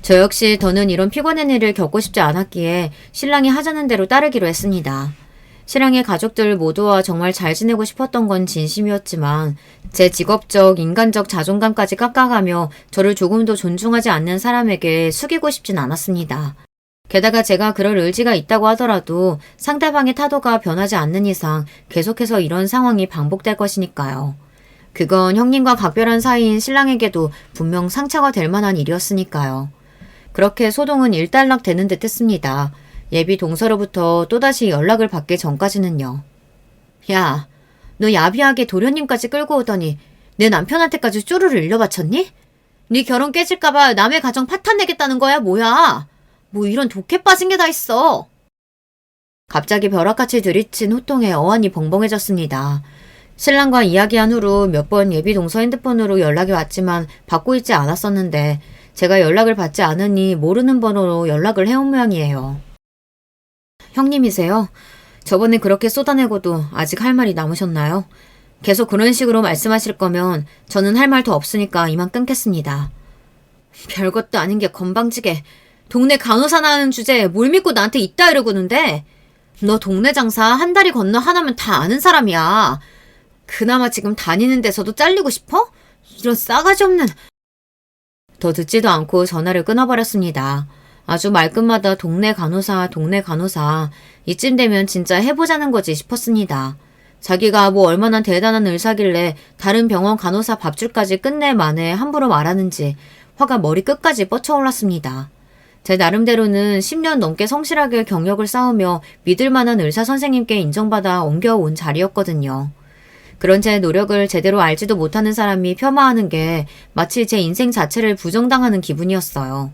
저 역시 더는 이런 피곤한 일을 겪고 싶지 않았기에 신랑이 하자는 대로 따르기로 했습니다. 신랑의 가족들 모두와 정말 잘 지내고 싶었던 건 진심이었지만 제 직업적, 인간적 자존감까지 깎아가며 저를 조금도 존중하지 않는 사람에게 숙이고 싶진 않았습니다. 게다가 제가 그럴 의지가 있다고 하더라도 상대방의 타도가 변하지 않는 이상 계속해서 이런 상황이 반복될 것이니까요. 그건 형님과 각별한 사이인 신랑에게도 분명 상처가 될 만한 일이었으니까요. 그렇게 소동은 일단락 되는 듯 했습니다. 예비 동서로부터 또다시 연락을 받기 전까지는요. 야, 너 야비하게 도련님까지 끌고 오더니 내 남편한테까지 쪼르르 일러바쳤니? 네 결혼 깨질까봐 남의 가정 파탄내겠다는 거야 뭐야? 뭐 이런 독해 빠진 게 다 있어. 갑자기 벼락같이 들이친 호통에 어안이 벙벙해졌습니다. 신랑과 이야기한 후로 몇 번 예비 동서 핸드폰으로 연락이 왔지만 받고 있지 않았었는데 제가 연락을 받지 않으니 모르는 번호로 연락을 해온 모양이에요. 형님이세요? 저번에 그렇게 쏟아내고도 아직 할 말이 남으셨나요? 계속 그런 식으로 말씀하실 거면 저는 할 말 더 없으니까 이만 끊겠습니다. 별것도 아닌 게 건방지게 동네 간호사 나는 주제에 뭘 믿고 나한테 이따 이러고는데 너 동네 장사 한 다리 건너 하나면 다 아는 사람이야. 그나마 지금 다니는 데서도 잘리고 싶어? 이런 싸가지 없는... 더 듣지도 않고 전화를 끊어버렸습니다. 아주 말끝마다 동네 간호사, 동네 간호사. 이쯤 되면 진짜 해보자는 거지 싶었습니다. 자기가 뭐 얼마나 대단한 의사길래 다른 병원 간호사 밥줄까지 끝내 만에 함부로 말하는지 화가 머리 끝까지 뻗쳐올랐습니다. 제 나름대로는 10년 넘게 성실하게 경력을 쌓으며 믿을 만한 의사 선생님께 인정받아 옮겨온 자리였거든요. 그런 제 노력을 제대로 알지도 못하는 사람이 폄하하는 게 마치 제 인생 자체를 부정당하는 기분이었어요.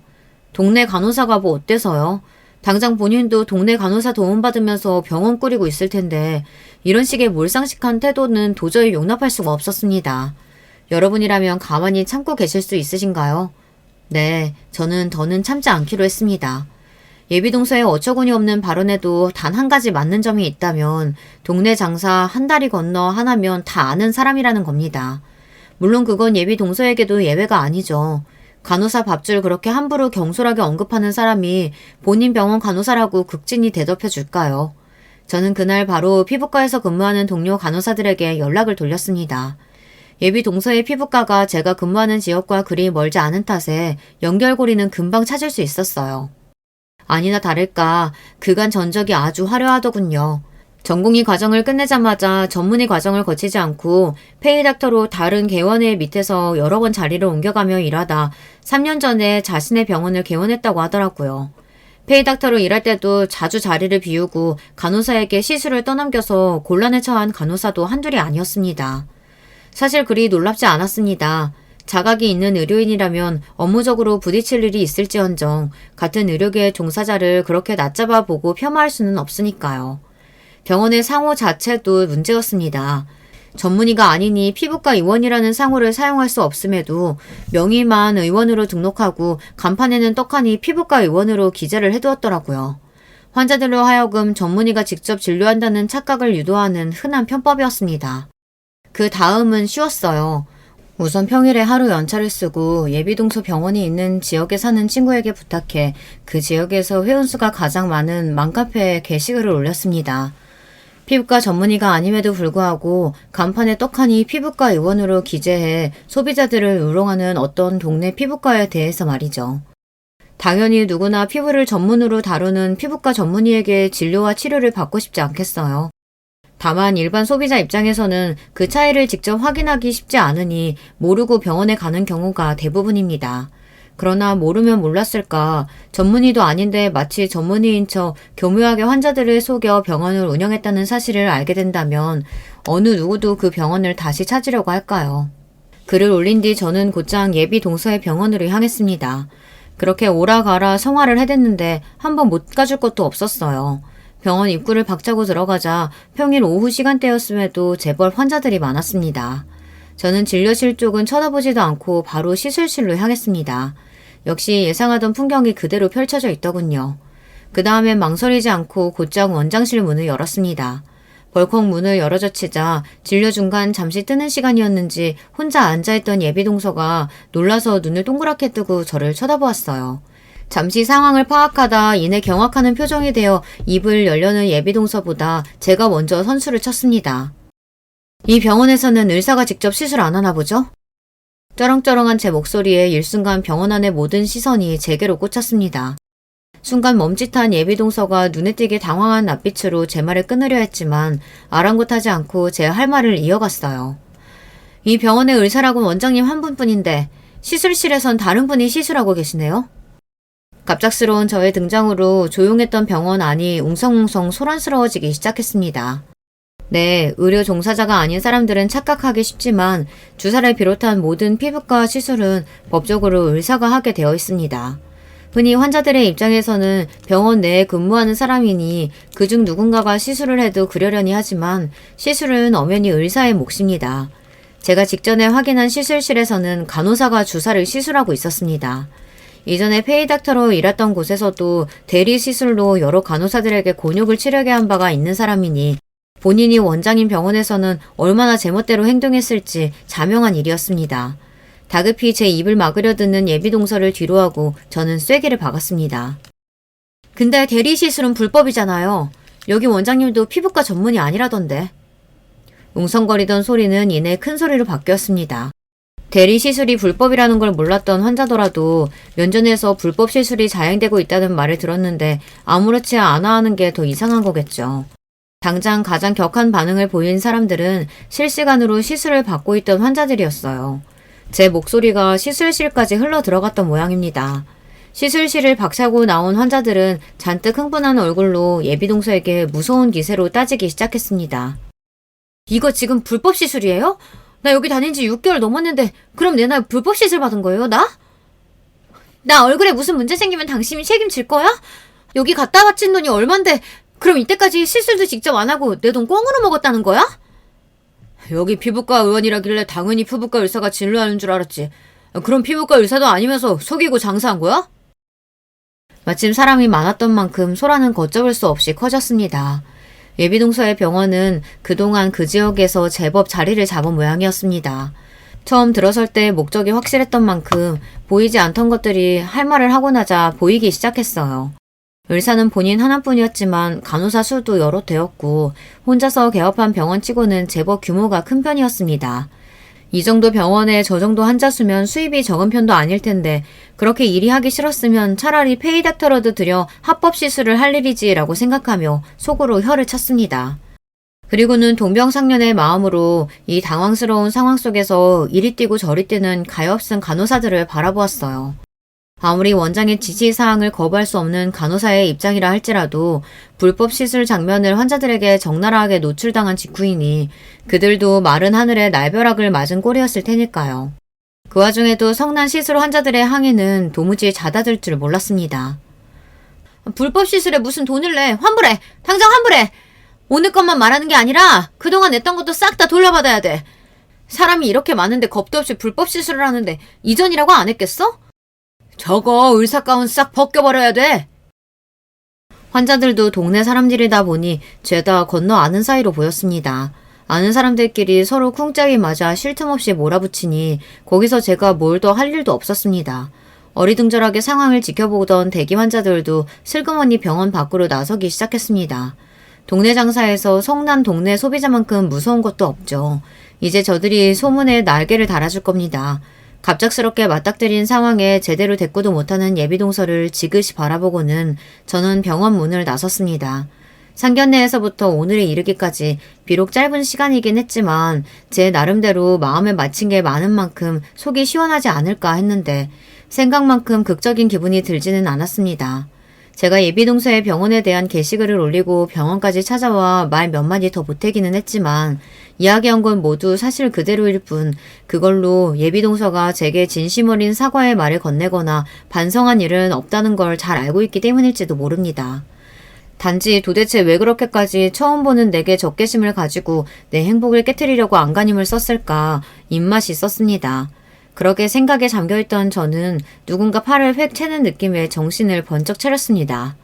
동네 간호사가 뭐 어때서요? 당장 본인도 동네 간호사 도움받으면서 병원 꾸리고 있을 텐데 이런 식의 몰상식한 태도는 도저히 용납할 수가 없었습니다. 여러분이라면 가만히 참고 계실 수 있으신가요? 네, 저는 더는 참지 않기로 했습니다. 예비동서의 어처구니 없는 발언에도 단 한 가지 맞는 점이 있다면 동네 장사 한 다리 건너 하나면 다 아는 사람이라는 겁니다. 물론 그건 예비동서에게도 예외가 아니죠. 간호사 밥줄 그렇게 함부로 경솔하게 언급하는 사람이 본인 병원 간호사라고 극진히 대접해 줄까요? 저는 그날 바로 피부과에서 근무하는 동료 간호사들에게 연락을 돌렸습니다. 예비동서의 피부과가 제가 근무하는 지역과 그리 멀지 않은 탓에 연결고리는 금방 찾을 수 있었어요. 아니나 다를까 그간 전적이 아주 화려하더군요. 전공의 과정을 끝내자마자 전문의 과정을 거치지 않고 페이닥터로 다른 개원회 밑에서 여러 번 자리를 옮겨가며 일하다 3년 전에 자신의 병원을 개원했다고 하더라고요. 페이닥터로 일할 때도 자주 자리를 비우고 간호사에게 시술을 떠넘겨서 곤란에 처한 간호사도 한둘이 아니었습니다. 사실 그리 놀랍지 않았습니다. 자각이 있는 의료인이라면 업무적으로 부딪힐 일이 있을지언정 같은 의료계 종사자를 그렇게 낮잡아 보고 폄하할 수는 없으니까요. 병원의 상호 자체도 문제였습니다. 전문의가 아니니 피부과 의원이라는 상호를 사용할 수 없음에도 명의만 의원으로 등록하고 간판에는 떡하니 피부과 의원으로 기재를 해두었더라고요. 환자들로 하여금 전문의가 직접 진료한다는 착각을 유도하는 흔한 편법이었습니다. 그 다음은 쉬웠어요. 우선 평일에 하루 연차를 쓰고 예비동서 병원이 있는 지역에 사는 친구에게 부탁해 그 지역에서 회원수가 가장 많은 맘카페에 게시글을 올렸습니다. 피부과 전문의가 아님에도 불구하고 간판에 떡하니 피부과 의원으로 기재해 소비자들을 우롱하는 어떤 동네 피부과에 대해서 말이죠. 당연히 누구나 피부를 전문으로 다루는 피부과 전문의에게 진료와 치료를 받고 싶지 않겠어요. 다만 일반 소비자 입장에서는 그 차이를 직접 확인하기 쉽지 않으니 모르고 병원에 가는 경우가 대부분입니다. 그러나 모르면 몰랐을까 전문의도 아닌데 마치 전문의인 척 교묘하게 환자들을 속여 병원을 운영했다는 사실을 알게 된다면 어느 누구도 그 병원을 다시 찾으려고 할까요? 글을 올린 뒤 저는 곧장 예비 동서의 병원으로 향했습니다. 그렇게 오라가라 성화를 해댔는데 한번 못 가줄 것도 없었어요. 병원 입구를 박차고 들어가자 평일 오후 시간대였음에도 제법 환자들이 많았습니다. 저는 진료실 쪽은 쳐다보지도 않고 바로 시술실로 향했습니다. 역시 예상하던 풍경이 그대로 펼쳐져 있더군요. 그 다음엔 망설이지 않고 곧장 원장실 문을 열었습니다. 벌컥 문을 열어젖히자 진료 중간 잠시 뜨는 시간이었는지 혼자 앉아있던 예비동서가 놀라서 눈을 동그랗게 뜨고 저를 쳐다보았어요. 잠시 상황을 파악하다 이내 경악하는 표정이 되어 입을 열려는 예비동서보다 제가 먼저 선수를 쳤습니다. 이 병원에서는 의사가 직접 시술 안 하나 보죠? 쩌렁쩌렁한 제 목소리에 일순간 병원 안의 모든 시선이 제게로 꽂혔습니다. 순간 멈칫한 예비동서가 눈에 띄게 당황한 낯빛으로 제 말을 끊으려 했지만 아랑곳하지 않고 제 할 말을 이어갔어요. 이 병원의 의사라곤 원장님 한 분뿐인데 시술실에선 다른 분이 시술하고 계시네요? 갑작스러운 저의 등장으로 조용했던 병원 안이 웅성웅성 소란스러워지기 시작했습니다. 네, 의료 종사자가 아닌 사람들은 착각하기 쉽지만 주사를 비롯한 모든 피부과 시술은 법적으로 의사가 하게 되어 있습니다. 흔히 환자들의 입장에서는 병원 내에 근무하는 사람이니 그중 누군가가 시술을 해도 그러려니 하지만 시술은 엄연히 의사의 몫입니다. 제가 직전에 확인한 시술실에서는 간호사가 주사를 시술하고 있었습니다. 이전에 페이닥터로 일했던 곳에서도 대리 시술로 여러 간호사들에게 곤욕을 치르게 한 바가 있는 사람이니 본인이 원장인 병원에서는 얼마나 제멋대로 행동했을지 자명한 일이었습니다. 다급히 제 입을 막으려 드는 예비동서를 뒤로하고 저는 쐐기를 박았습니다. 근데 대리 시술은 불법이잖아요. 여기 원장님도 피부과 전문이 아니라던데. 웅성거리던 소리는 이내 큰 소리로 바뀌었습니다. 대리 시술이 불법이라는 걸 몰랐던 환자더라도 면전에서 불법 시술이 자행되고 있다는 말을 들었는데 아무렇지 않아 하는 게 더 이상한 거겠죠. 당장 가장 격한 반응을 보인 사람들은 실시간으로 시술을 받고 있던 환자들이었어요. 제 목소리가 시술실까지 흘러 들어갔던 모양입니다. 시술실을 박차고 나온 환자들은 잔뜩 흥분한 얼굴로 예비동서에게 무서운 기세로 따지기 시작했습니다. 이거 지금 불법 시술이에요? 나 여기 다닌 지 6개월 넘었는데 그럼 내나 불법 시술 받은 거예요, 나? 나 얼굴에 무슨 문제 생기면 당신이 책임질 거야? 여기 갖다 바친 돈이 얼만데 그럼 이때까지 시술도 직접 안 하고 내 돈 꽁으로 먹었다는 거야? 여기 피부과 의원이라길래 당연히 피부과 의사가 진료하는 줄 알았지. 그럼 피부과 의사도 아니면서 속이고 장사한 거야? 마침 사람이 많았던 만큼 소란은 걷잡을 수 없이 커졌습니다. 예비동서의 병원은 그동안 그 지역에서 제법 자리를 잡은 모양이었습니다. 처음 들어설 때 목적이 확실했던 만큼 보이지 않던 것들이 할 말을 하고 나자 보이기 시작했어요. 의사는 본인 하나뿐이었지만 간호사 수도 여럿 되었고 혼자서 개업한 병원치고는 제법 규모가 큰 편이었습니다. 이 정도 병원에 저 정도 환자 수면 수입이 적은 편도 아닐 텐데 그렇게 일이 하기 싫었으면 차라리 페이닥터라도 들여 합법 시술을 할 일이지라고 생각하며 속으로 혀를 쳤습니다. 그리고는 동병상련의 마음으로 이 당황스러운 상황 속에서 이리 뛰고 저리 뛰는 가엾은 간호사들을 바라보았어요. 아무리 원장의 지시사항을 거부할 수 없는 간호사의 입장이라 할지라도 불법 시술 장면을 환자들에게 적나라하게 노출당한 직후이니 그들도 마른 하늘에 날벼락을 맞은 꼴이었을 테니까요. 그 와중에도 성난 시술 환자들의 항의는 도무지 잦아들 줄 몰랐습니다. 불법 시술에 무슨 돈을 내? 환불해! 당장 환불해! 오늘 것만 말하는 게 아니라 그동안 냈던 것도 싹 다 돌려받아야 돼. 사람이 이렇게 많은데 겁도 없이 불법 시술을 하는데 이전이라고 안 했겠어? 저거 의사 가운 싹 벗겨버려야 돼. 환자들도 동네 사람들이다 보니 죄다 건너 아는 사이로 보였습니다. 아는 사람들끼리 서로 쿵짝이 맞아 쉴 틈 없이 몰아붙이니 거기서 제가 뭘 더 할 일도 없었습니다. 어리둥절하게 상황을 지켜보던 대기 환자들도 슬그머니 병원 밖으로 나서기 시작했습니다. 동네 장사에서 성난 동네 소비자만큼 무서운 것도 없죠. 이제 저들이 소문에 날개를 달아줄 겁니다. 갑작스럽게 맞닥뜨린 상황에 제대로 대꾸도 못하는 예비동서를 지그시 바라보고는 저는 병원 문을 나섰습니다. 상견례에서부터 오늘에 이르기까지 비록 짧은 시간이긴 했지만 제 나름대로 마음에 맞힌 게 많은 만큼 속이 시원하지 않을까 했는데 생각만큼 극적인 기분이 들지는 않았습니다. 제가 예비동서의 병원에 대한 게시글을 올리고 병원까지 찾아와 말 몇 마디 더 보태기는 했지만 이야기한 건 모두 사실 그대로일 뿐 그걸로 예비동서가 제게 진심 어린 사과의 말을 건네거나 반성한 일은 없다는 걸 잘 알고 있기 때문일지도 모릅니다. 단지 도대체 왜 그렇게까지 처음 보는 내게 적개심을 가지고 내 행복을 깨트리려고 안간힘을 썼을까 입맛이 있었습니다. 그렇게 생각에 잠겨있던 저는 누군가 팔을 획 채는 느낌에 정신을 번쩍 차렸습니다.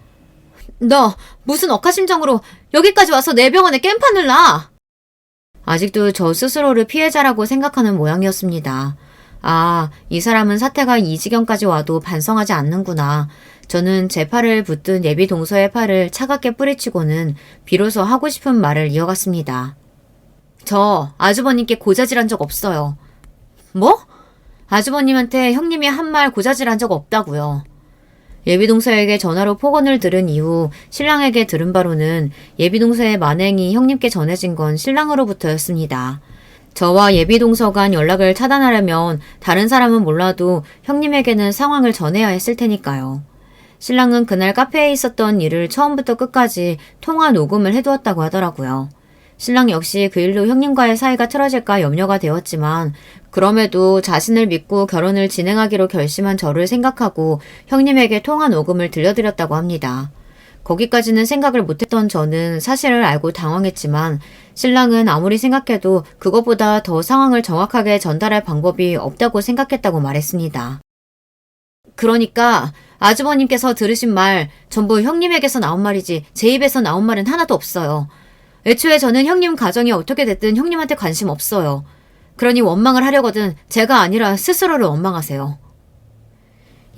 너 무슨 억하심정으로 여기까지 와서 내 병원에 깽판을 놔! 아직도 저 스스로를 피해자라고 생각하는 모양이었습니다. 아, 이 사람은 사태가 이 지경까지 와도 반성하지 않는구나. 저는 제 팔을 붙든 예비동서의 팔을 차갑게 뿌리치고는 비로소 하고 싶은 말을 이어갔습니다. 저 아주버님께 고자질한 적 없어요. 뭐? 아주버님한테 형님이 한 말 고자질한 적 없다고요. 예비동서에게 전화로 폭언을 들은 이후 신랑에게 들은 바로는 예비동서의 만행이 형님께 전해진 건 신랑으로부터였습니다. 저와 예비동서 간 연락을 차단하려면 다른 사람은 몰라도 형님에게는 상황을 전해야 했을 테니까요. 신랑은 그날 카페에 있었던 일을 처음부터 끝까지 통화 녹음을 해두었다고 하더라고요. 신랑 역시 그 일로 형님과의 사이가 틀어질까 염려가 되었지만 그럼에도 자신을 믿고 결혼을 진행하기로 결심한 저를 생각하고 형님에게 통화 녹음을 들려드렸다고 합니다. 거기까지는 생각을 못했던 저는 사실을 알고 당황했지만 신랑은 아무리 생각해도 그것보다 더 상황을 정확하게 전달할 방법이 없다고 생각했다고 말했습니다. 그러니까 아주버님께서 들으신 말 전부 형님에게서 나온 말이지 제 입에서 나온 말은 하나도 없어요. 애초에 저는 형님 가정이 어떻게 됐든 형님한테 관심 없어요. 그러니 원망을 하려거든 제가 아니라 스스로를 원망하세요.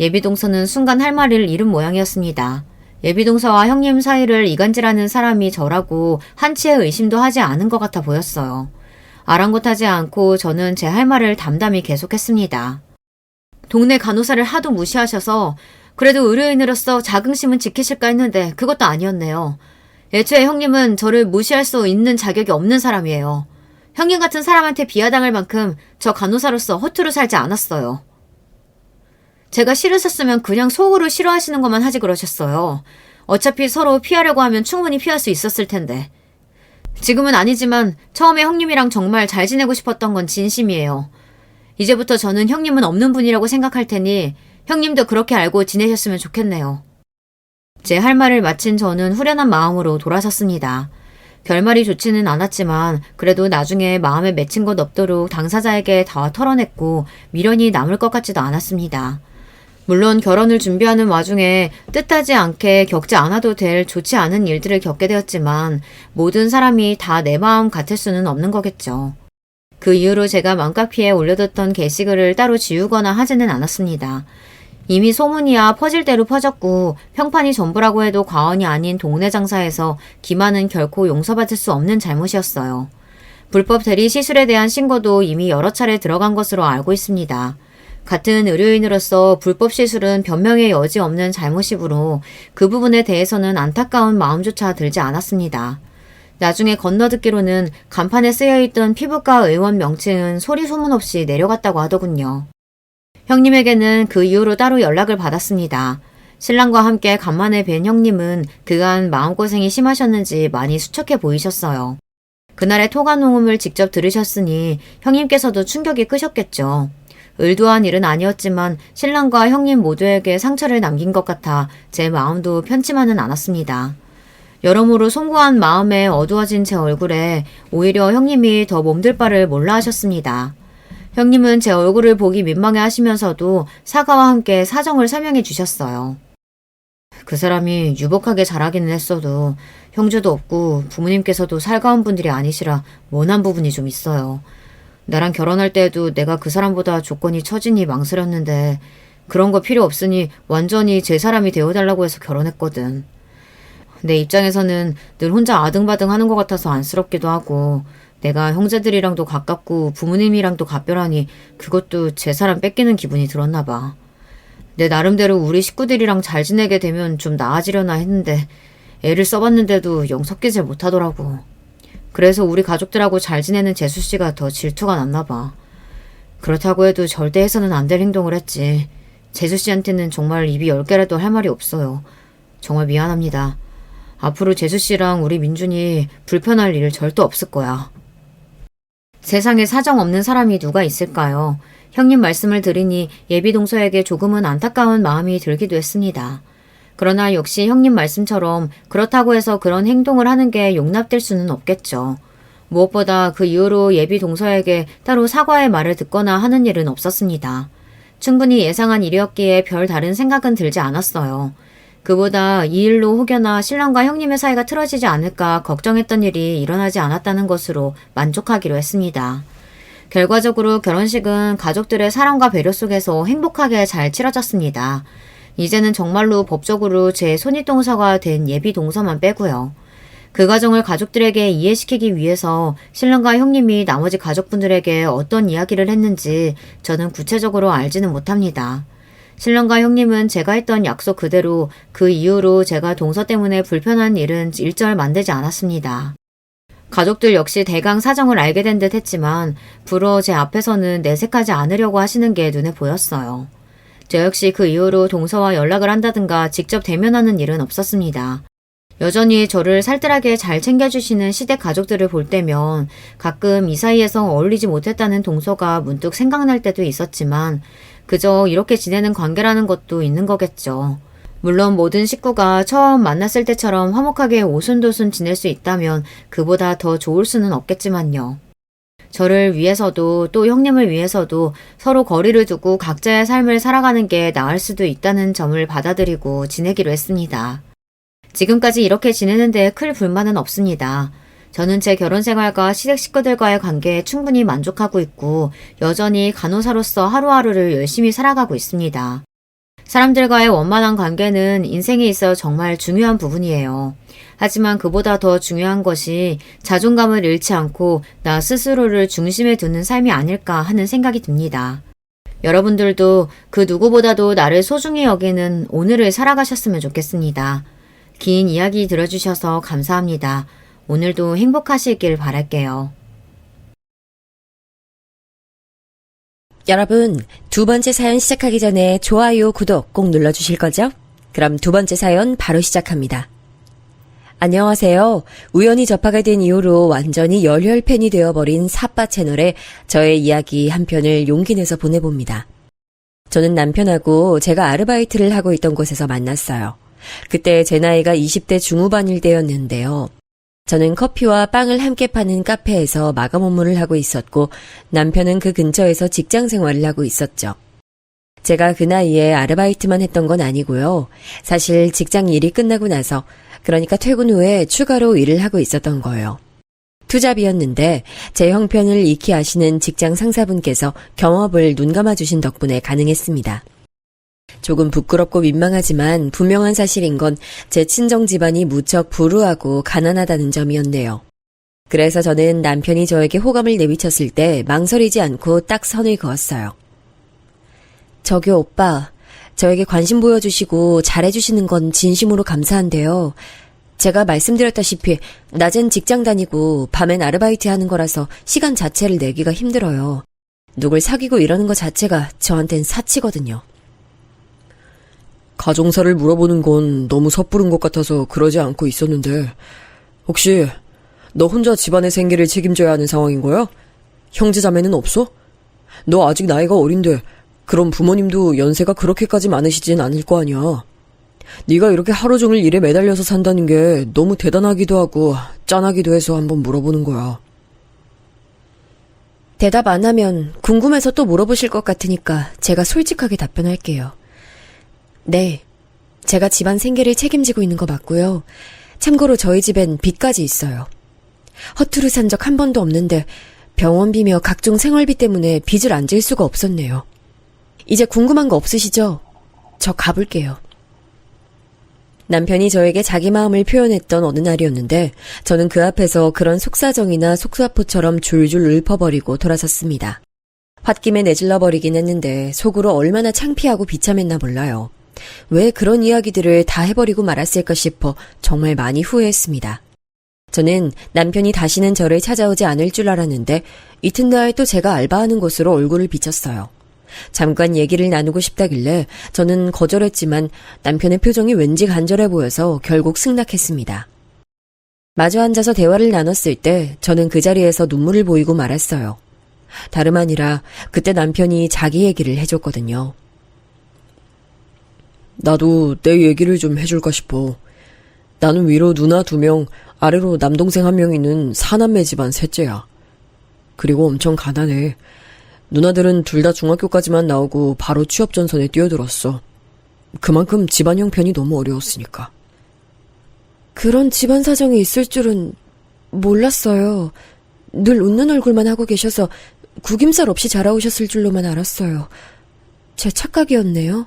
예비동서는 순간 할 말을 잃은 모양이었습니다. 예비동서와 형님 사이를 이간질하는 사람이 저라고 한치의 의심도 하지 않은 것 같아 보였어요. 아랑곳하지 않고 저는 제 할 말을 담담히 계속했습니다. 동네 간호사를 하도 무시하셔서 그래도 의료인으로서 자긍심은 지키실까 했는데 그것도 아니었네요. 애초에 형님은 저를 무시할 수 있는 자격이 없는 사람이에요. 형님 같은 사람한테 비하당할 만큼 저 간호사로서 허투루 살지 않았어요. 제가 싫으셨으면 그냥 속으로 싫어하시는 것만 하지 그러셨어요. 어차피 서로 피하려고 하면 충분히 피할 수 있었을 텐데. 지금은 아니지만 처음에 형님이랑 정말 잘 지내고 싶었던 건 진심이에요. 이제부터 저는 형님은 없는 분이라고 생각할 테니 형님도 그렇게 알고 지내셨으면 좋겠네요. 제 할 말을 마친 저는 후련한 마음으로 돌아섰습니다. 결말이 좋지는 않았지만 그래도 나중에 마음에 맺힌 것 없도록 당사자에게 다 털어냈고 미련이 남을 것 같지도 않았습니다. 물론 결혼을 준비하는 와중에 뜻하지 않게 겪지 않아도 될 좋지 않은 일들을 겪게 되었지만 모든 사람이 다 내 마음 같을 수는 없는 거겠죠. 그 이후로 제가 맘카피에 올려뒀던 게시글을 따로 지우거나 하지는 않았습니다. 이미 소문이야 퍼질 대로 퍼졌고 평판이 전부라고 해도 과언이 아닌 동네 장사에서 기만은 결코 용서받을 수 없는 잘못이었어요. 불법 대리 시술에 대한 신고도 이미 여러 차례 들어간 것으로 알고 있습니다. 같은 의료인으로서 불법 시술은 변명의 여지 없는 잘못이므로 그 부분에 대해서는 안타까운 마음조차 들지 않았습니다. 나중에 건너듣기로는 간판에 쓰여있던 피부과 의원 명칭은 소리 소문 없이 내려갔다고 하더군요. 형님에게는 그 이후로 따로 연락을 받았습니다. 신랑과 함께 간만에 뵌 형님은 그간 마음고생이 심하셨는지 많이 수척해 보이셨어요. 그날의 토가 녹음을 직접 들으셨으니 형님께서도 충격이 크셨겠죠. 의도한 일은 아니었지만 신랑과 형님 모두에게 상처를 남긴 것 같아 제 마음도 편치만은 않았습니다. 여러모로 송구한 마음에 어두워진 제 얼굴에 오히려 형님이 더 몸둘 바를 몰라 하셨습니다. 형님은 제 얼굴을 보기 민망해 하시면서도 사과와 함께 사정을 설명해 주셨어요. 그 사람이 유복하게 자라기는 했어도 형제도 없고 부모님께서도 살가운 분들이 아니시라 모난 부분이 좀 있어요. 나랑 결혼할 때에도 내가 그 사람보다 조건이 처지니 망설였는데 그런 거 필요 없으니 완전히 제 사람이 되어달라고 해서 결혼했거든. 내 입장에서는 늘 혼자 아등바등 하는 것 같아서 안쓰럽기도 하고 내가 형제들이랑도 가깝고 부모님이랑도 각별하니 그것도 제 사람 뺏기는 기분이 들었나 봐. 내 나름대로 우리 식구들이랑 잘 지내게 되면 좀 나아지려나 했는데 애를 써봤는데도 영 섞이질 못하더라고. 그래서 우리 가족들하고 잘 지내는 재수씨가 더 질투가 났나 봐. 그렇다고 해도 절대 해서는 안 될 행동을 했지. 재수씨한테는 정말 입이 10개라도 할 말이 없어요. 정말 미안합니다. 앞으로 재수씨랑 우리 민준이 불편할 일 절대 없을 거야. 세상에 사정 없는 사람이 누가 있을까요? 형님 말씀을 들으니 예비동서에게 조금은 안타까운 마음이 들기도 했습니다. 그러나 역시 형님 말씀처럼 그렇다고 해서 그런 행동을 하는 게 용납될 수는 없겠죠. 무엇보다 그 이후로 예비동서에게 따로 사과의 말을 듣거나 하는 일은 없었습니다. 충분히 예상한 일이었기에 별 다른 생각은 들지 않았어요. 그보다 이 일로 혹여나 신랑과 형님의 사이가 틀어지지 않을까 걱정했던 일이 일어나지 않았다는 것으로 만족하기로 했습니다. 결과적으로 결혼식은 가족들의 사랑과 배려 속에서 행복하게 잘 치러졌습니다. 이제는 정말로 법적으로 제 손윗동서가 된 예비동서만 빼고요. 그 과정을 가족들에게 이해시키기 위해서 신랑과 형님이 나머지 가족분들에게 어떤 이야기를 했는지 저는 구체적으로 알지는 못합니다. 신랑과 형님은 제가 했던 약속 그대로 그 이후로 제가 동서 때문에 불편한 일은 일절 만들지 않았습니다. 가족들 역시 대강 사정을 알게 된 듯 했지만 불어 제 앞에서는 내색하지 않으려고 하시는 게 눈에 보였어요. 저 역시 그 이후로 동서와 연락을 한다든가 직접 대면하는 일은 없었습니다. 여전히 저를 살뜰하게 잘 챙겨주시는 시댁 가족들을 볼 때면 가끔 이 사이에서 어울리지 못했다는 동서가 문득 생각날 때도 있었지만 그저 이렇게 지내는 관계라는 것도 있는 거겠죠. 물론 모든 식구가 처음 만났을 때처럼 화목하게 오순도순 지낼 수 있다면 그보다 더 좋을 수는 없겠지만요. 저를 위해서도 또 형님을 위해서도 서로 거리를 두고 각자의 삶을 살아가는 게 나을 수도 있다는 점을 받아들이고 지내기로 했습니다. 지금까지 이렇게 지내는데 큰 불만은 없습니다. 저는 제 결혼 생활과 시댁 식구들과의 관계에 충분히 만족하고 있고 여전히 간호사로서 하루하루를 열심히 살아가고 있습니다. 사람들과의 원만한 관계는 인생에 있어 정말 중요한 부분이에요. 하지만 그보다 더 중요한 것이 자존감을 잃지 않고 나 스스로를 중심에 두는 삶이 아닐까 하는 생각이 듭니다. 여러분들도 그 누구보다도 나를 소중히 여기는 오늘을 살아가셨으면 좋겠습니다. 긴 이야기 들어주셔서 감사합니다. 오늘도 행복하시길 바랄게요. 여러분, 두 번째 사연 시작하기 전에 좋아요, 구독 꼭 눌러주실 거죠? 그럼 두 번째 사연 바로 시작합니다. 안녕하세요. 우연히 접하게 된 이후로 완전히 열혈 팬이 되어버린 사빠 채널에 저의 이야기 한 편을 용기 내서 보내봅니다. 저는 남편하고 제가 아르바이트를 하고 있던 곳에서 만났어요. 그때 제 나이가 20대 중후반일 때였는데요. 저는 커피와 빵을 함께 파는 카페에서 마감 업무를 하고 있었고 남편은 그 근처에서 직장 생활을 하고 있었죠. 제가 그 나이에 아르바이트만 했던 건 아니고요. 사실 직장 일이 끝나고 나서 그러니까 퇴근 후에 추가로 일을 하고 있었던 거예요. 투잡이었는데 제 형편을 익히 아시는 직장 상사분께서 경업을 눈감아 주신 덕분에 가능했습니다. 조금 부끄럽고 민망하지만 분명한 사실인 건 제 친정 집안이 무척 불우하고 가난하다는 점이었네요. 그래서 저는 남편이 저에게 호감을 내비쳤을 때 망설이지 않고 딱 선을 그었어요. 저기 오빠, 저에게 관심 보여주시고 잘해주시는 건 진심으로 감사한데요. 제가 말씀드렸다시피 낮엔 직장 다니고 밤엔 아르바이트 하는 거라서 시간 자체를 내기가 힘들어요. 누굴 사귀고 이러는 거 자체가 저한텐 사치거든요. 가정사를 물어보는 건 너무 섣부른 것 같아서 그러지 않고 있었는데 혹시 너 혼자 집안의 생계를 책임져야 하는 상황인 거야? 형제자매는 없어? 너 아직 나이가 어린데 그럼 부모님도 연세가 그렇게까지 많으시진 않을 거 아니야. 네가 이렇게 하루 종일 일에 매달려서 산다는 게 너무 대단하기도 하고 짠하기도 해서 한번 물어보는 거야. 대답 안 하면 궁금해서 또 물어보실 것 같으니까 제가 솔직하게 답변할게요. 네, 제가 집안 생계를 책임지고 있는 거 맞고요. 참고로 저희 집엔 빚까지 있어요. 허투루 산 적 한 번도 없는데 병원비며 각종 생활비 때문에 빚을 안 질 수가 없었네요. 이제 궁금한 거 없으시죠? 저 가볼게요. 남편이 저에게 자기 마음을 표현했던 어느 날이었는데 저는 그 앞에서 그런 속사정이나 속사포처럼 줄줄 읊어버리고 돌아섰습니다. 홧김에 내질러버리긴 했는데 속으로 얼마나 창피하고 비참했나 몰라요. 왜 그런 이야기들을 다 해버리고 말았을까 싶어 정말 많이 후회했습니다. 저는 남편이 다시는 저를 찾아오지 않을 줄 알았는데 이튿날 또 제가 알바하는 곳으로 얼굴을 비쳤어요. 잠깐 얘기를 나누고 싶다길래 저는 거절했지만 남편의 표정이 왠지 간절해 보여서 결국 승낙했습니다. 마주 앉아서 대화를 나눴을 때 저는 그 자리에서 눈물을 보이고 말았어요. 다름 아니라 그때 남편이 자기 얘기를 해줬거든요. 나도 내 얘기를 좀 해줄까 싶어. 나는 위로 누나 2명, 아래로 남동생 1명 있는 4남매 집안 셋째야. 그리고 엄청 가난해. 누나들은 둘 다 중학교까지만 나오고 바로 취업 전선에 뛰어들었어. 그만큼 집안 형편이 너무 어려웠으니까. 그런 집안 사정이 있을 줄은 몰랐어요. 늘 웃는 얼굴만 하고 계셔서 구김살 없이 자라오셨을 줄로만 알았어요. 제 착각이었네요.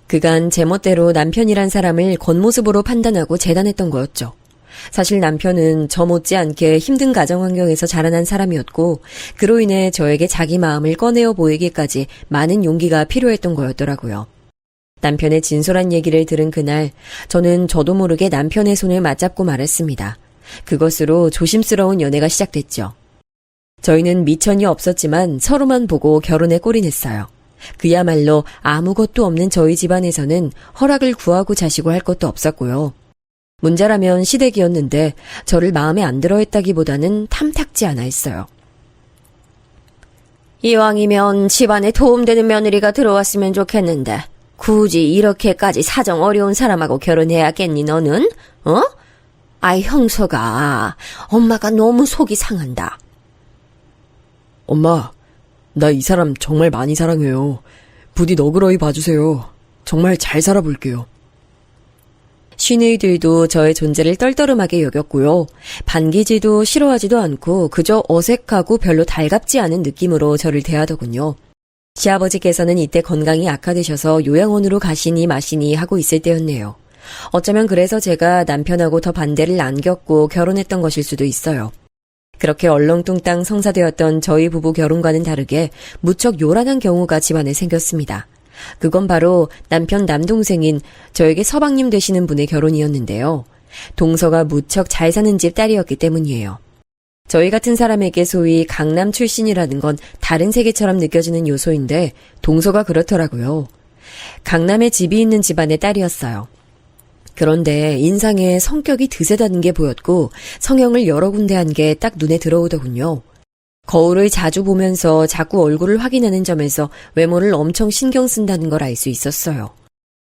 그간 제멋대로 남편이란 사람을 겉모습으로 판단하고 재단했던 거였죠. 사실 남편은 저 못지않게 힘든 가정 환경에서 자라난 사람이었고 그로 인해 저에게 자기 마음을 꺼내어 보이기까지 많은 용기가 필요했던 거였더라고요. 남편의 진솔한 얘기를 들은 그날 저는 저도 모르게 남편의 손을 맞잡고 말했습니다. 그것으로 조심스러운 연애가 시작됐죠. 저희는 미천이 없었지만 서로만 보고 결혼에 골인했어요. 그야말로 아무것도 없는 저희 집안에서는 허락을 구하고 자시고 할 것도 없었고요. 문자라면 시댁이었는데 저를 마음에 안 들어 했다기보다는 탐탁지 않아 했어요. 이왕이면 집안에 도움되는 며느리가 들어왔으면 좋겠는데 굳이 이렇게까지 사정 어려운 사람하고 결혼해야겠니 너는? 어? 아이 형서가 엄마가 너무 속이 상한다. 엄마, 나 이 사람 정말 많이 사랑해요. 부디 너그러이 봐주세요. 정말 잘 살아볼게요. 시누이들도 저의 존재를 떨떠름하게 여겼고요. 반기지도 싫어하지도 않고 그저 어색하고 별로 달갑지 않은 느낌으로 저를 대하더군요. 시아버지께서는 이때 건강이 악화되셔서 요양원으로 가시니 마시니 하고 있을 때였네요. 어쩌면 그래서 제가 남편하고 더 반대를 안겼고 결혼했던 것일 수도 있어요. 그렇게 얼렁뚱땅 성사되었던 저희 부부 결혼과는 다르게 무척 요란한 경우가 집안에 생겼습니다. 그건 바로 남편 남동생인 저에게 서방님 되시는 분의 결혼이었는데요. 동서가 무척 잘 사는 집 딸이었기 때문이에요. 저희 같은 사람에게 소위 강남 출신이라는 건 다른 세계처럼 느껴지는 요소인데 동서가 그렇더라고요. 강남에 집이 있는 집안의 딸이었어요. 그런데 인상에 성격이 드세다는 게 보였고 성형을 여러 군데 한 게 딱 눈에 들어오더군요. 거울을 자주 보면서 자꾸 얼굴을 확인하는 점에서 외모를 엄청 신경 쓴다는 걸 알 수 있었어요.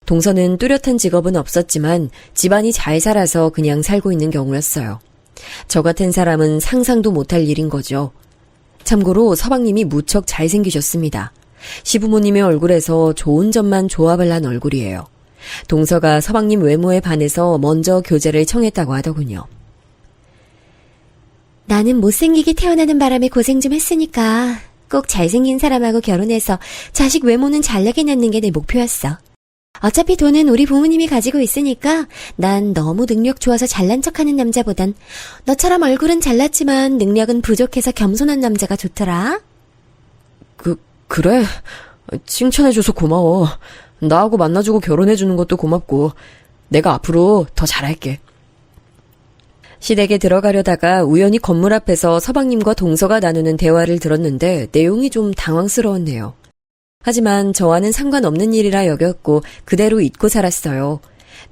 동서는 뚜렷한 직업은 없었지만 집안이 잘 살아서 그냥 살고 있는 경우였어요. 저 같은 사람은 상상도 못할 일인 거죠. 참고로 서방님이 무척 잘생기셨습니다. 시부모님의 얼굴에서 좋은 점만 조합을 한 얼굴이에요. 동서가 서방님 외모에 반해서 먼저 교제를 청했다고 하더군요. 나는 못생기게 태어나는 바람에 고생 좀 했으니까 꼭 잘생긴 사람하고 결혼해서 자식 외모는 잘나게 낳는 게 내 목표였어. 어차피 돈은 우리 부모님이 가지고 있으니까 난 너무 능력 좋아서 잘난 척하는 남자보단 너처럼 얼굴은 잘났지만 능력은 부족해서 겸손한 남자가 좋더라. 그래? 칭찬해줘서 고마워. 나하고 만나주고 결혼해주는 것도 고맙고 내가 앞으로 더 잘할게. 시댁에 들어가려다가 우연히 건물 앞에서 서방님과 동서가 나누는 대화를 들었는데 내용이 좀 당황스러웠네요. 하지만 저와는 상관없는 일이라 여겼고 그대로 잊고 살았어요.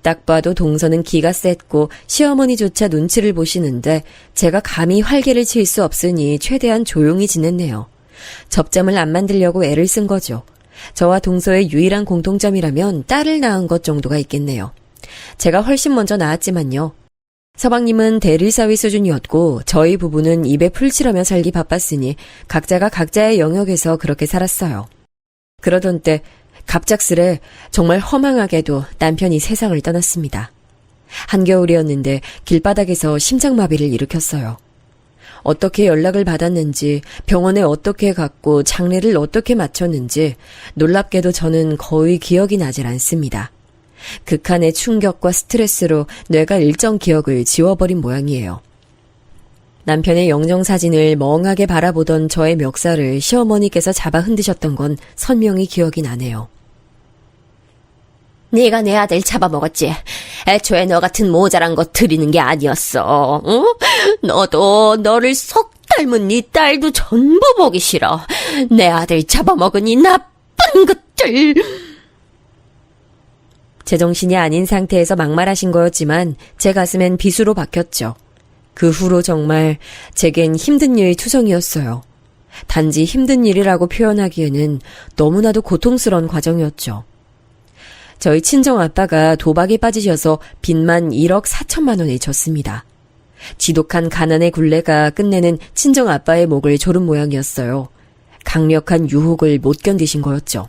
딱 봐도 동서는 기가 셌고 시어머니조차 눈치를 보시는데 제가 감히 활개를 칠 수 없으니 최대한 조용히 지냈네요. 접점을 안 만들려고 애를 쓴 거죠. 저와 동서의 유일한 공통점이라면 딸을 낳은 것 정도가 있겠네요. 제가 훨씬 먼저 낳았지만요. 서방님은 대릴사위 수준이었고 저희 부부는 입에 풀칠하며 살기 바빴으니 각자가 각자의 영역에서 그렇게 살았어요. 그러던 때 갑작스레 정말 허망하게도 남편이 세상을 떠났습니다. 한겨울이었는데 길바닥에서 심장마비를 일으켰어요. 어떻게 연락을 받았는지, 병원에 어떻게 갔고 장례를 어떻게 마쳤는지 놀랍게도 저는 거의 기억이 나질 않습니다. 극한의 충격과 스트레스로 뇌가 일정 기억을 지워버린 모양이에요. 남편의 영정사진을 멍하게 바라보던 저의 멱살을 시어머니께서 잡아 흔드셨던 건 선명히 기억이 나네요. 네가 내 아들 잡아먹었지. 애초에 너 같은 모자란 거 드리는 게 아니었어. 응? 너도 너를 속 닮은 네 딸도 전부 보기 싫어. 내 아들 잡아먹은 이 나쁜 것들. 제정신이 아닌 상태에서 막말하신 거였지만 제 가슴엔 비수로 박혔죠. 그 후로 정말 제겐 힘든 일이 투성이었어요. 단지 힘든 일이라고 표현하기에는 너무나도 고통스러운 과정이었죠. 저희 친정 아빠가 도박에 빠지셔서 빚만 1억 4천만 원을 졌습니다. 지독한 가난의 굴레가 끝내는 친정 아빠의 목을 조른 모양이었어요. 강력한 유혹을 못 견디신 거였죠.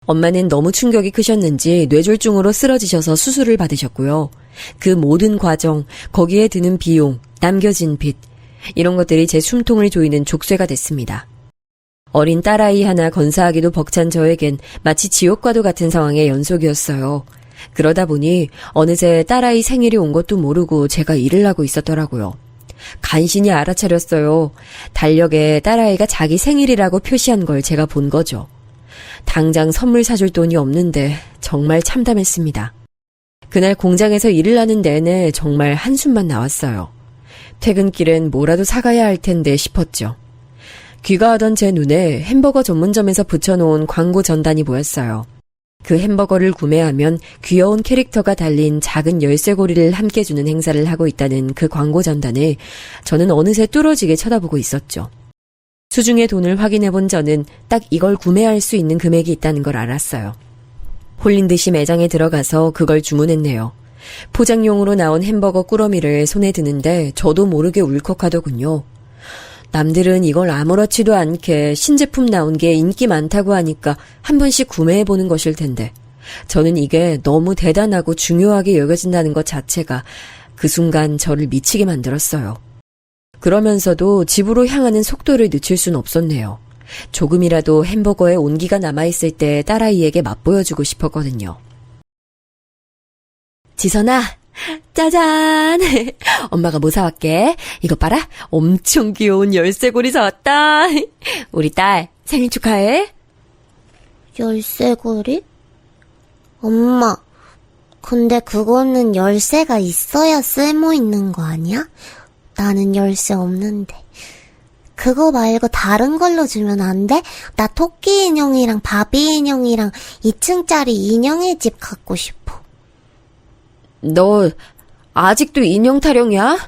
엄마는 너무 충격이 크셨는지 뇌졸중으로 쓰러지셔서 수술을 받으셨고요. 그 모든 과정, 거기에 드는 비용, 남겨진 빚, 이런 것들이 제 숨통을 조이는 족쇄가 됐습니다. 어린 딸아이 하나 건사하기도 벅찬 저에겐 마치 지옥과도 같은 상황의 연속이었어요. 그러다 보니 어느새 딸아이 생일이 온 것도 모르고 제가 일을 하고 있었더라고요. 간신히 알아차렸어요. 달력에 딸아이가 자기 생일이라고 표시한 걸 제가 본 거죠. 당장 선물 사줄 돈이 없는데 정말 참담했습니다. 그날 공장에서 일을 하는 내내 정말 한숨만 나왔어요. 퇴근길엔 뭐라도 사가야 할 텐데 싶었죠. 귀가하던 제 눈에 햄버거 전문점에서 붙여놓은 광고 전단이 보였어요. 그 햄버거를 구매하면 귀여운 캐릭터가 달린 작은 열쇠고리를 함께 주는 행사를 하고 있다는 그 광고 전단을 저는 어느새 뚫어지게 쳐다보고 있었죠. 수중의 돈을 확인해본 저는 딱 이걸 구매할 수 있는 금액이 있다는 걸 알았어요. 홀린 듯이 매장에 들어가서 그걸 주문했네요. 포장용으로 나온 햄버거 꾸러미를 손에 드는데 저도 모르게 울컥하더군요. 남들은 이걸 아무렇지도 않게 신제품 나온 게 인기 많다고 하니까 한 번씩 구매해보는 것일 텐데 저는 이게 너무 대단하고 중요하게 여겨진다는 것 자체가 그 순간 저를 미치게 만들었어요. 그러면서도 집으로 향하는 속도를 늦출 순 없었네요. 조금이라도 햄버거에 온기가 남아있을 때 딸아이에게 맛보여주고 싶었거든요. 지선아, 짜잔! 엄마가 뭐 사왔게? 이거 봐라. 엄청 귀여운 열쇠고리 사왔다. 우리 딸 생일 축하해. 열쇠고리? 엄마, 근데 그거는 열쇠가 있어야 쓸모 있는 거 아니야? 나는 열쇠 없는데. 그거 말고 다른 걸로 주면 안 돼? 나 토끼 인형이랑 바비 인형이랑 2층짜리 인형의 집 갖고 싶어. 너 아직도 인형 타령이야?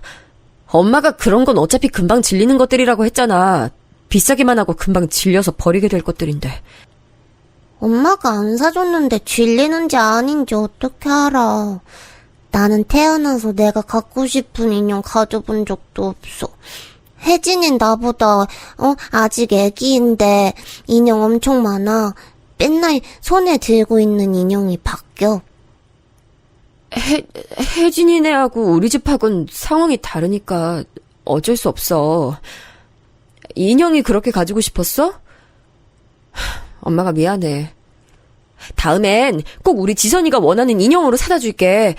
엄마가 그런 건 어차피 금방 질리는 것들이라고 했잖아. 비싸기만 하고 금방 질려서 버리게 될 것들인데. 엄마가 안 사줬는데 질리는지 아닌지 어떻게 알아. 나는 태어나서 내가 갖고 싶은 인형 가져본 적도 없어. 혜진인 나보다 아직 애기인데 인형 엄청 많아. 맨날 손에 들고 있는 인형이 바뀌어. 혜진이네하고 우리 집하고는 상황이 다르니까 어쩔 수 없어. 인형이 그렇게 가지고 싶었어? 엄마가 미안해. 다음엔 꼭 우리 지선이가 원하는 인형으로 사다 줄게.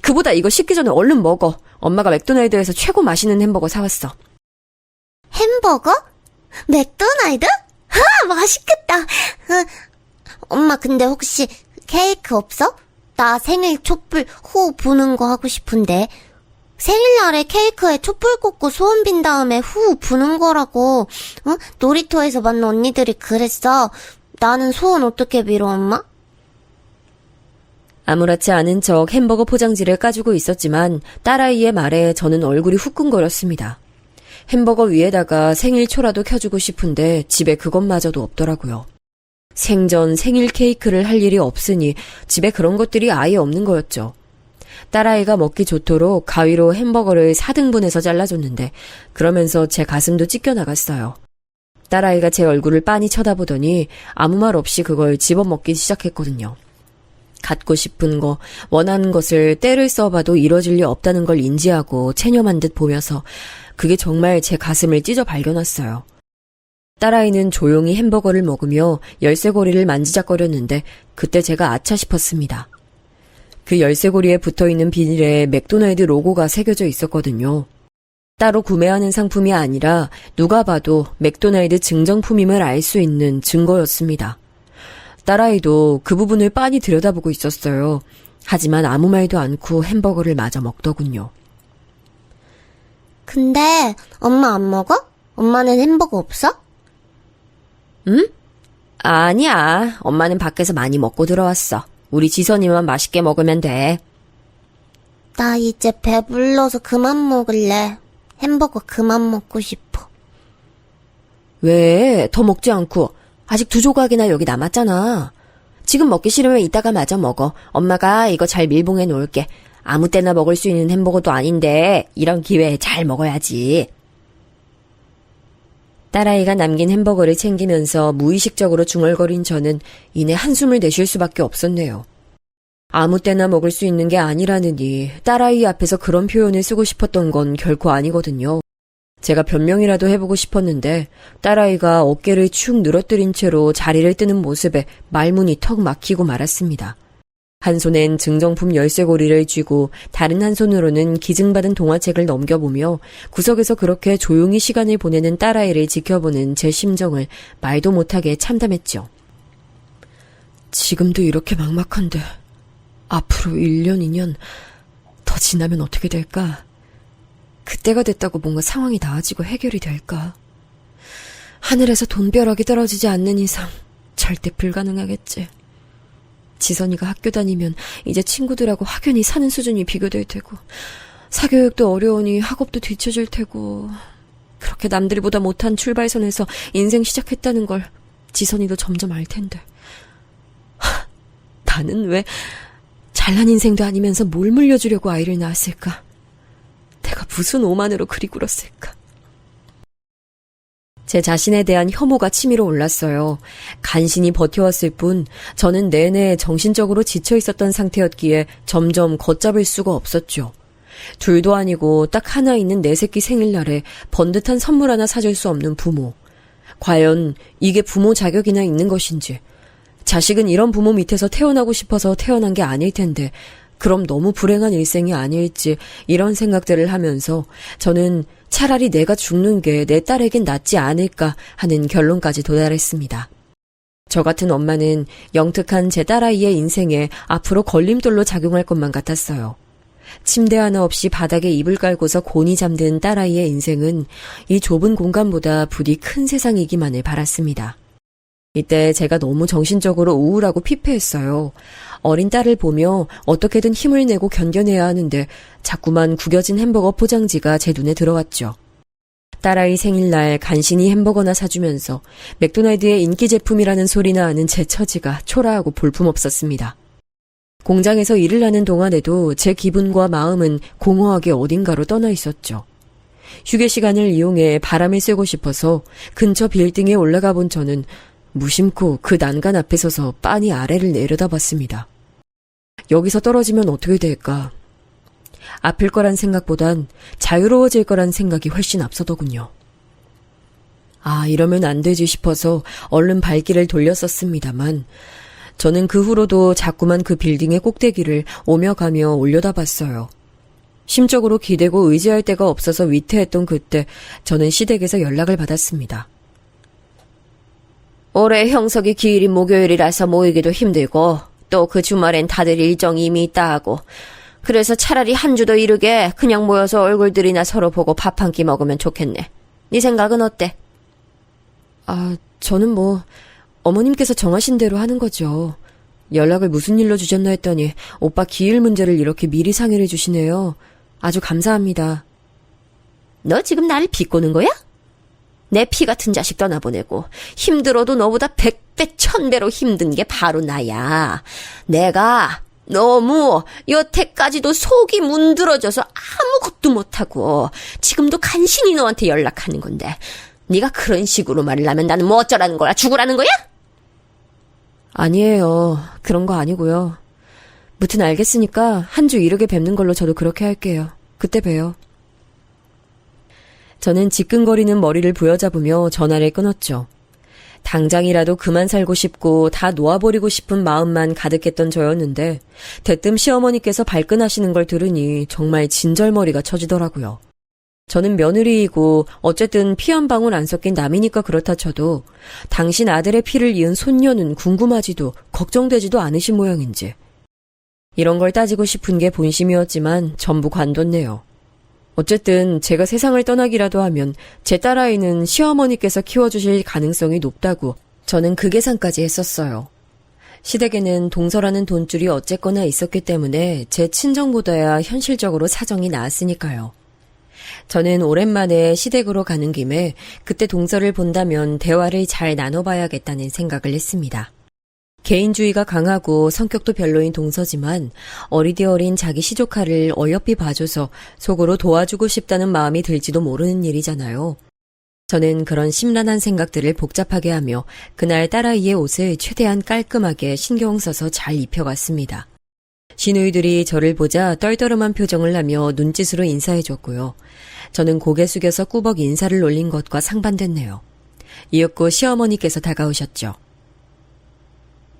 그보다 이거 식기 전에 얼른 먹어. 엄마가 맥도날드에서 최고 맛있는 햄버거 사왔어. 햄버거? 맥도날드? 맛있겠다. 엄마 근데 혹시 케이크 없어? 나 생일 촛불 후 부는 거 하고 싶은데. 생일날에 케이크에 촛불 꽂고 소원 빈 다음에 후 부는 거라고. 놀이터에서 만난 언니들이 그랬어. 나는 소원 어떻게 빌어, 엄마? 아무렇지 않은 척 햄버거 포장지를 까주고 있었지만 딸아이의 말에 저는 얼굴이 후끈거렸습니다. 햄버거 위에다가 생일 초라도 켜주고 싶은데 집에 그것마저도 없더라고요. 생전 생일 케이크를 할 일이 없으니 집에 그런 것들이 아예 없는 거였죠. 딸아이가 먹기 좋도록 가위로 햄버거를 4등분해서 잘라줬는데 그러면서 제 가슴도 찢겨나갔어요. 딸아이가 제 얼굴을 빤히 쳐다보더니 아무 말 없이 그걸 집어먹기 시작했거든요. 갖고 싶은 거, 원하는 것을 때를 써봐도 이뤄질 리 없다는 걸 인지하고 체념한 듯 보면서 그게 정말 제 가슴을 찢어 발견했어요. 딸아이는 조용히 햄버거를 먹으며 열쇠고리를 만지작거렸는데 그때 제가 아차 싶었습니다. 그 열쇠고리에 붙어있는 비닐에 맥도날드 로고가 새겨져 있었거든요. 따로 구매하는 상품이 아니라 누가 봐도 맥도날드 증정품임을 알 수 있는 증거였습니다. 딸아이도 그 부분을 빤히 들여다보고 있었어요. 하지만 아무 말도 않고 햄버거를 마저 먹더군요. 근데 엄마 안 먹어? 엄마는 햄버거 없어? 응? 아니야. 엄마는 밖에서 많이 먹고 들어왔어. 우리 지선이만 맛있게 먹으면 돼. 나 이제 배불러서 그만 먹을래. 햄버거 그만 먹고 싶어. 왜? 더 먹지 않고. 아직 2조각이나 여기 남았잖아. 지금 먹기 싫으면 이따가 마저 먹어. 엄마가 이거 잘 밀봉해 놓을게. 아무 때나 먹을 수 있는 햄버거도 아닌데 이런 기회에 잘 먹어야지. 딸아이가 남긴 햄버거를 챙기면서 무의식적으로 중얼거린 저는 이내 한숨을 내쉴 수밖에 없었네요. 아무 때나 먹을 수 있는 게 아니라느니 딸아이 앞에서 그런 표현을 쓰고 싶었던 건 결코 아니거든요. 제가 변명이라도 해보고 싶었는데 딸아이가 어깨를 축 늘어뜨린 채로 자리를 뜨는 모습에 말문이 턱 막히고 말았습니다. 한 손엔 증정품 열쇠고리를 쥐고 다른 한 손으로는 기증받은 동화책을 넘겨보며 구석에서 그렇게 조용히 시간을 보내는 딸아이를 지켜보는 제 심정을 말도 못하게 참담했죠. 지금도 이렇게 막막한데 앞으로 1년, 2년 더 지나면 어떻게 될까? 그때가 됐다고 뭔가 상황이 나아지고 해결이 될까? 하늘에서 돈벼락이 떨어지지 않는 이상 절대 불가능하겠지. 지선이가 학교 다니면 이제 친구들하고 확연히 사는 수준이 비교될 테고 사교육도 어려우니 학업도 뒤처질 테고 그렇게 남들보다 못한 출발선에서 인생 시작했다는 걸 지선이도 점점 알 텐데 나는 왜 잘난 인생도 아니면서 뭘 물려주려고 아이를 낳았을까? 내가 무슨 오만으로 그리 굴었을까? 제 자신에 대한 혐오가 치밀어 올랐어요. 간신히 버텨왔을 뿐 저는 내내 정신적으로 지쳐 있었던 상태였기에 점점 걷잡을 수가 없었죠. 둘도 아니고 딱 하나 있는 내 새끼 생일날에 번듯한 선물 하나 사줄 수 없는 부모. 과연 이게 부모 자격이나 있는 것인지, 자식은 이런 부모 밑에서 태어나고 싶어서 태어난 게 아닐 텐데 그럼 너무 불행한 일생이 아닐지, 이런 생각들을 하면서 저는 차라리 내가 죽는 게 내 딸에겐 낫지 않을까 하는 결론까지 도달했습니다. 저 같은 엄마는 영특한 제 딸아이의 인생에 앞으로 걸림돌로 작용할 것만 같았어요. 침대 하나 없이 바닥에 이불 깔고서 곤히 잠든 딸아이의 인생은 이 좁은 공간보다 부디 큰 세상이기만을 바랐습니다. 이때 제가 너무 정신적으로 우울하고 피폐했어요. 어린 딸을 보며 어떻게든 힘을 내고 견뎌내야 하는데 자꾸만 구겨진 햄버거 포장지가 제 눈에 들어왔죠. 딸아이 생일날 간신히 햄버거나 사주면서 맥도날드의 인기 제품이라는 소리나 하는 제 처지가 초라하고 볼품없었습니다. 공장에서 일을 하는 동안에도 제 기분과 마음은 공허하게 어딘가로 떠나 있었죠. 휴게 시간을 이용해 바람을 쐬고 싶어서 근처 빌딩에 올라가 본 저는 무심코 그 난간 앞에 서서 빤히 아래를 내려다봤습니다. 여기서 떨어지면 어떻게 될까? 아플 거란 생각보단 자유로워질 거란 생각이 훨씬 앞서더군요. 아, 이러면 안 되지 싶어서 얼른 발길을 돌렸었습니다만 저는 그 후로도 자꾸만 그 빌딩의 꼭대기를 오며 가며 올려다봤어요. 심적으로 기대고 의지할 데가 없어서 위태했던 그때 저는 시댁에서 연락을 받았습니다. 올해 형석이 기일인 목요일이라서 모이기도 힘들고 또 그 주말엔 다들 일정이 이미 있다 하고, 그래서 차라리 한 주도 이르게 그냥 모여서 얼굴들이나 서로 보고 밥 한 끼 먹으면 좋겠네. 네 생각은 어때? 아, 저는 뭐 어머님께서 정하신 대로 하는 거죠. 연락을 무슨 일로 주셨나 했더니 오빠 기일 문제를 이렇게 미리 상의를 주시네요. 아주 감사합니다. 너 지금 나를 비꼬는 거야? 내 피 같은 자식 떠나보내고 힘들어도 너보다 100배 1000배로 힘든 게 바로 나야. 내가 너무 여태까지도 속이 문드러져서 아무것도 못하고 지금도 간신히 너한테 연락하는 건데 네가 그런 식으로 말을 하면 나는 뭐 어쩌라는 거야? 죽으라는 거야? 아니에요. 그런 거 아니고요. 무튼 알겠으니까 한 주 이르게 뵙는 걸로 저도 그렇게 할게요. 그때 봬요. 저는 지끈거리는 머리를 부여잡으며 전화를 끊었죠. 당장이라도 그만 살고 싶고 다 놓아버리고 싶은 마음만 가득했던 저였는데 대뜸 시어머니께서 발끈하시는 걸 들으니 정말 진절머리가 쳐지더라고요. 저는 며느리이고 어쨌든 피 한 방울 안 섞인 남이니까 그렇다 쳐도 당신 아들의 피를 이은 손녀는 궁금하지도 걱정되지도 않으신 모양인지. 이런 걸 따지고 싶은 게 본심이었지만 전부 관뒀네요. 어쨌든 제가 세상을 떠나기라도 하면 제 딸아이는 시어머니께서 키워주실 가능성이 높다고 저는 그 계산까지 했었어요. 시댁에는 동서라는 돈줄이 어쨌거나 있었기 때문에 제 친정보다야 현실적으로 사정이 나았으니까요. 저는 오랜만에 시댁으로 가는 김에 그때 동서를 본다면 대화를 잘 나눠봐야겠다는 생각을 했습니다. 개인주의가 강하고 성격도 별로인 동서지만 어리디 어린 자기 시조카를 어여삐 봐줘서 속으로 도와주고 싶다는 마음이 들지도 모르는 일이잖아요. 저는 그런 심란한 생각들을 복잡하게 하며 그날 딸아이의 옷을 최대한 깔끔하게 신경 써서 잘 입혀갔습니다. 시누이들이 저를 보자 떨떠름한 표정을 하며 눈짓으로 인사해줬고요. 저는 고개 숙여서 꾸벅 인사를 올린 것과 상반됐네요. 이윽고 시어머니께서 다가오셨죠.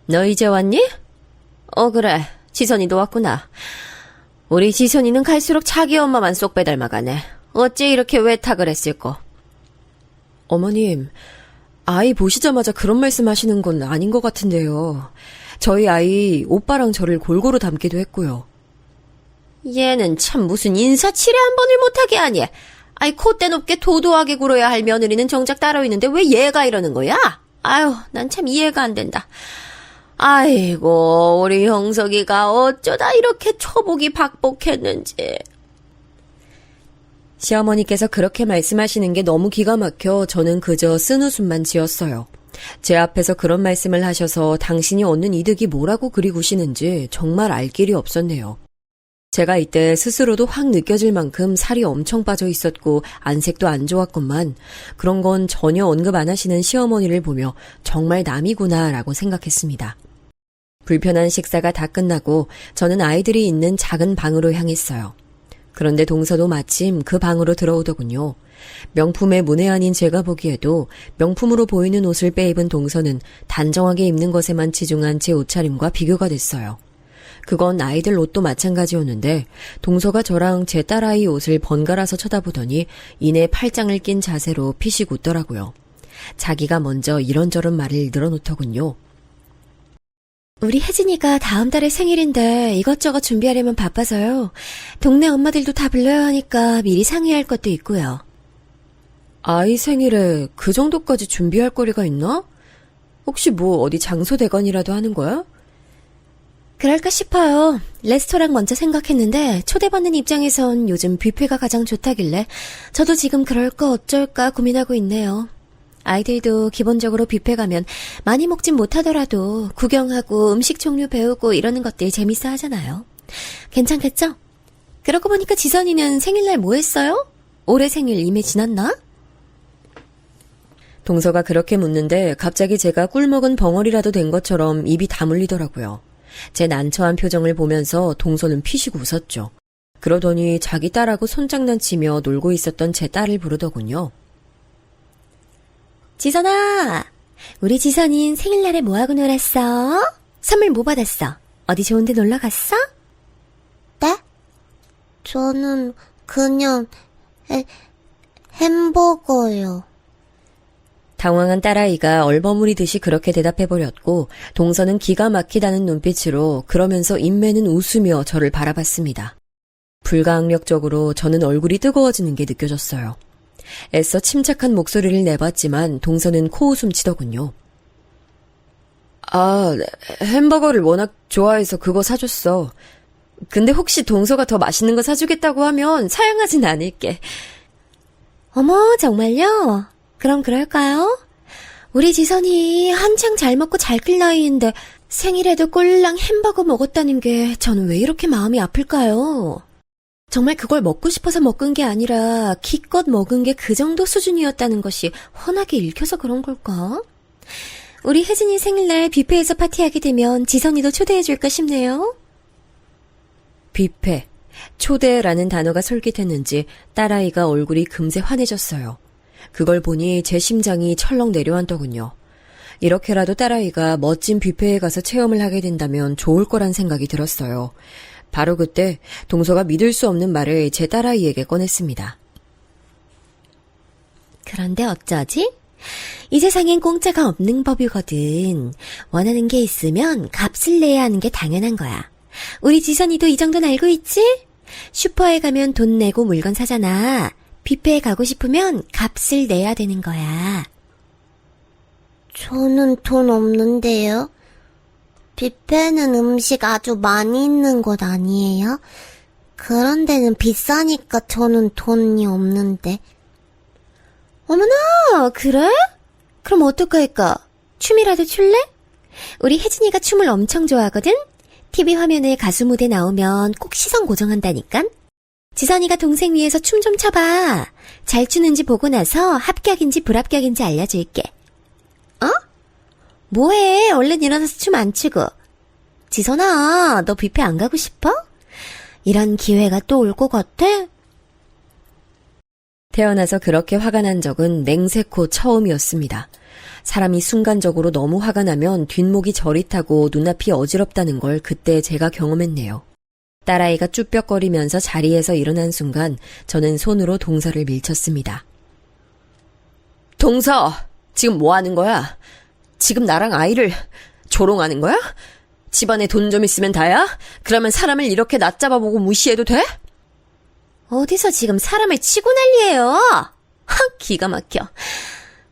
너 이제 왔니? 그래. 지선이도 왔구나. 우리 지선이는 갈수록 자기 엄마만 쏙 빼닮아가네. 어째 이렇게 외탁을 했을꼬? 어머님, 아이 보시자마자 그런 말씀 하시는 건 아닌 것 같은데요. 저희 아이 오빠랑 저를 골고루 닮기도 했고요. 얘는 참 무슨 인사치레 한 번을 못하게 하니. 아이 콧대 높게 도도하게 굴어야 할 며느리는 정작 따로 있는데 왜 얘가 이러는 거야? 아유, 난 참 이해가 안 된다. 아이고, 우리 형석이가 어쩌다 이렇게 초복이 박복했는지. 시어머니께서 그렇게 말씀하시는 게 너무 기가 막혀 저는 그저 쓴웃음만 지었어요. 제 앞에서 그런 말씀을 하셔서 당신이 얻는 이득이 뭐라고 그리 구시는지 정말 알 길이 없었네요. 제가 이때 스스로도 확 느껴질 만큼 살이 엄청 빠져 있었고 안색도 안 좋았건만 그런 건 전혀 언급 안 하시는 시어머니를 보며 정말 남이구나라고 생각했습니다. 불편한 식사가 다 끝나고 저는 아이들이 있는 작은 방으로 향했어요. 그런데 동서도 마침 그 방으로 들어오더군요. 명품의 문외한인 제가 보기에도 명품으로 보이는 옷을 빼입은 동서는 단정하게 입는 것에만 치중한 제 옷차림과 비교가 됐어요. 그건 아이들 옷도 마찬가지였는데 동서가 저랑 제 딸아이 옷을 번갈아서 쳐다보더니 이내 팔짱을 낀 자세로 피식 웃더라고요. 자기가 먼저 이런저런 말을 늘어놓더군요. 우리 혜진이가 다음 달에 생일인데 이것저것 준비하려면 바빠서요. 동네 엄마들도 다 불러야 하니까 미리 상의할 것도 있고요. 아이 생일에 그 정도까지 준비할 거리가 있나? 혹시 뭐 어디 장소 대관이라도 하는 거야? 그럴까 싶어요. 레스토랑 먼저 생각했는데 초대받는 입장에선 요즘 뷔페가 가장 좋다길래 저도 지금 그럴까 어쩔까 고민하고 있네요. 아이들도 기본적으로 뷔페 가면 많이 먹진 못하더라도 구경하고 음식 종류 배우고 이러는 것들 재밌어 하잖아요. 괜찮겠죠? 그러고 보니까 지선이는 생일날 뭐 했어요? 올해 생일 이미 지났나? 동서가 그렇게 묻는데 갑자기 제가 꿀먹은 벙어리라도 된 것처럼 입이 다물리더라고요. 제 난처한 표정을 보면서 동서는 피식 웃었죠. 그러더니 자기 딸하고 손장난치며 놀고 있었던 제 딸을 부르더군요. 지선아, 우리 지선인 생일날에 뭐하고 놀았어? 선물 뭐 받았어? 어디 좋은 데 놀러 갔어? 네? 저는 그냥 햄버거요. 당황한 딸아이가 얼버무리듯이 그렇게 대답해버렸고 동서는 기가 막히다는 눈빛으로 그러면서 인매는 웃으며 저를 바라봤습니다. 불가항력적으로 저는 얼굴이 뜨거워지는 게 느껴졌어요. 애써 침착한 목소리를 내봤지만 동서는 코웃음 치더군요. 아, 햄버거를 워낙 좋아해서 그거 사줬어. 근데 혹시 동서가 더 맛있는 거 사주겠다고 하면 사양하진 않을게. 어머, 정말요? 그럼 그럴까요? 우리 지선이 한창 잘 먹고 잘 클 나이인데 생일에도 꼴랑 햄버거 먹었다는 게 저는 왜 이렇게 마음이 아플까요? 정말 그걸 먹고 싶어서 먹은 게 아니라 기껏 먹은 게 그 정도 수준이었다는 것이 훤하게 읽혀서 그런 걸까? 우리 혜진이 생일날 뷔페에서 파티하게 되면 지선이도 초대해줄까 싶네요. 뷔페, 초대라는 단어가 솔깃했는지 딸아이가 얼굴이 금세 환해졌어요. 그걸 보니 제 심장이 철렁 내려앉더군요. 이렇게라도 딸아이가 멋진 뷔페에 가서 체험을 하게 된다면 좋을 거란 생각이 들었어요. 바로 그때 동서가 믿을 수 없는 말을 제 딸아이에게 꺼냈습니다. 그런데 어쩌지? 이 세상엔 공짜가 없는 법이거든. 원하는 게 있으면 값을 내야 하는 게 당연한 거야. 우리 지선이도 이 정도는 알고 있지? 슈퍼에 가면 돈 내고 물건 사잖아. 뷔페에 가고 싶으면 값을 내야 되는 거야. 저는 돈 없는데요. 뷔페는 음식 아주 많이 있는 곳 아니에요? 그런 데는 비싸니까 저는 돈이 없는데. 어머나, 그래? 그럼 어떡할까? 춤이라도 출래? 우리 혜진이가 춤을 엄청 좋아하거든? TV 화면에 가수 무대 나오면 꼭 시선 고정한다니까? 지선이가 동생 위해서 춤 좀 춰봐. 잘 추는지 보고 나서 합격인지 불합격인지 알려줄게. 어? 뭐해? 얼른 일어나서 춤 안 추고. 지선아, 너 뷔페 안 가고 싶어? 이런 기회가 또 올 것 같아? 태어나서 그렇게 화가 난 적은 맹세코 처음이었습니다. 사람이 순간적으로 너무 화가 나면 뒷목이 저릿하고 눈앞이 어지럽다는 걸 그때 제가 경험했네요. 딸아이가 쭈뼛거리면서 자리에서 일어난 순간 저는 손으로 동서를 밀쳤습니다. 동서! 지금 뭐 하는 거야? 지금 나랑 아이를 조롱하는 거야? 집안에 돈 좀 있으면 다야? 그러면 사람을 이렇게 낮잡아보고 무시해도 돼? 어디서 지금 사람을 치고 난리예요? 기가 막혀.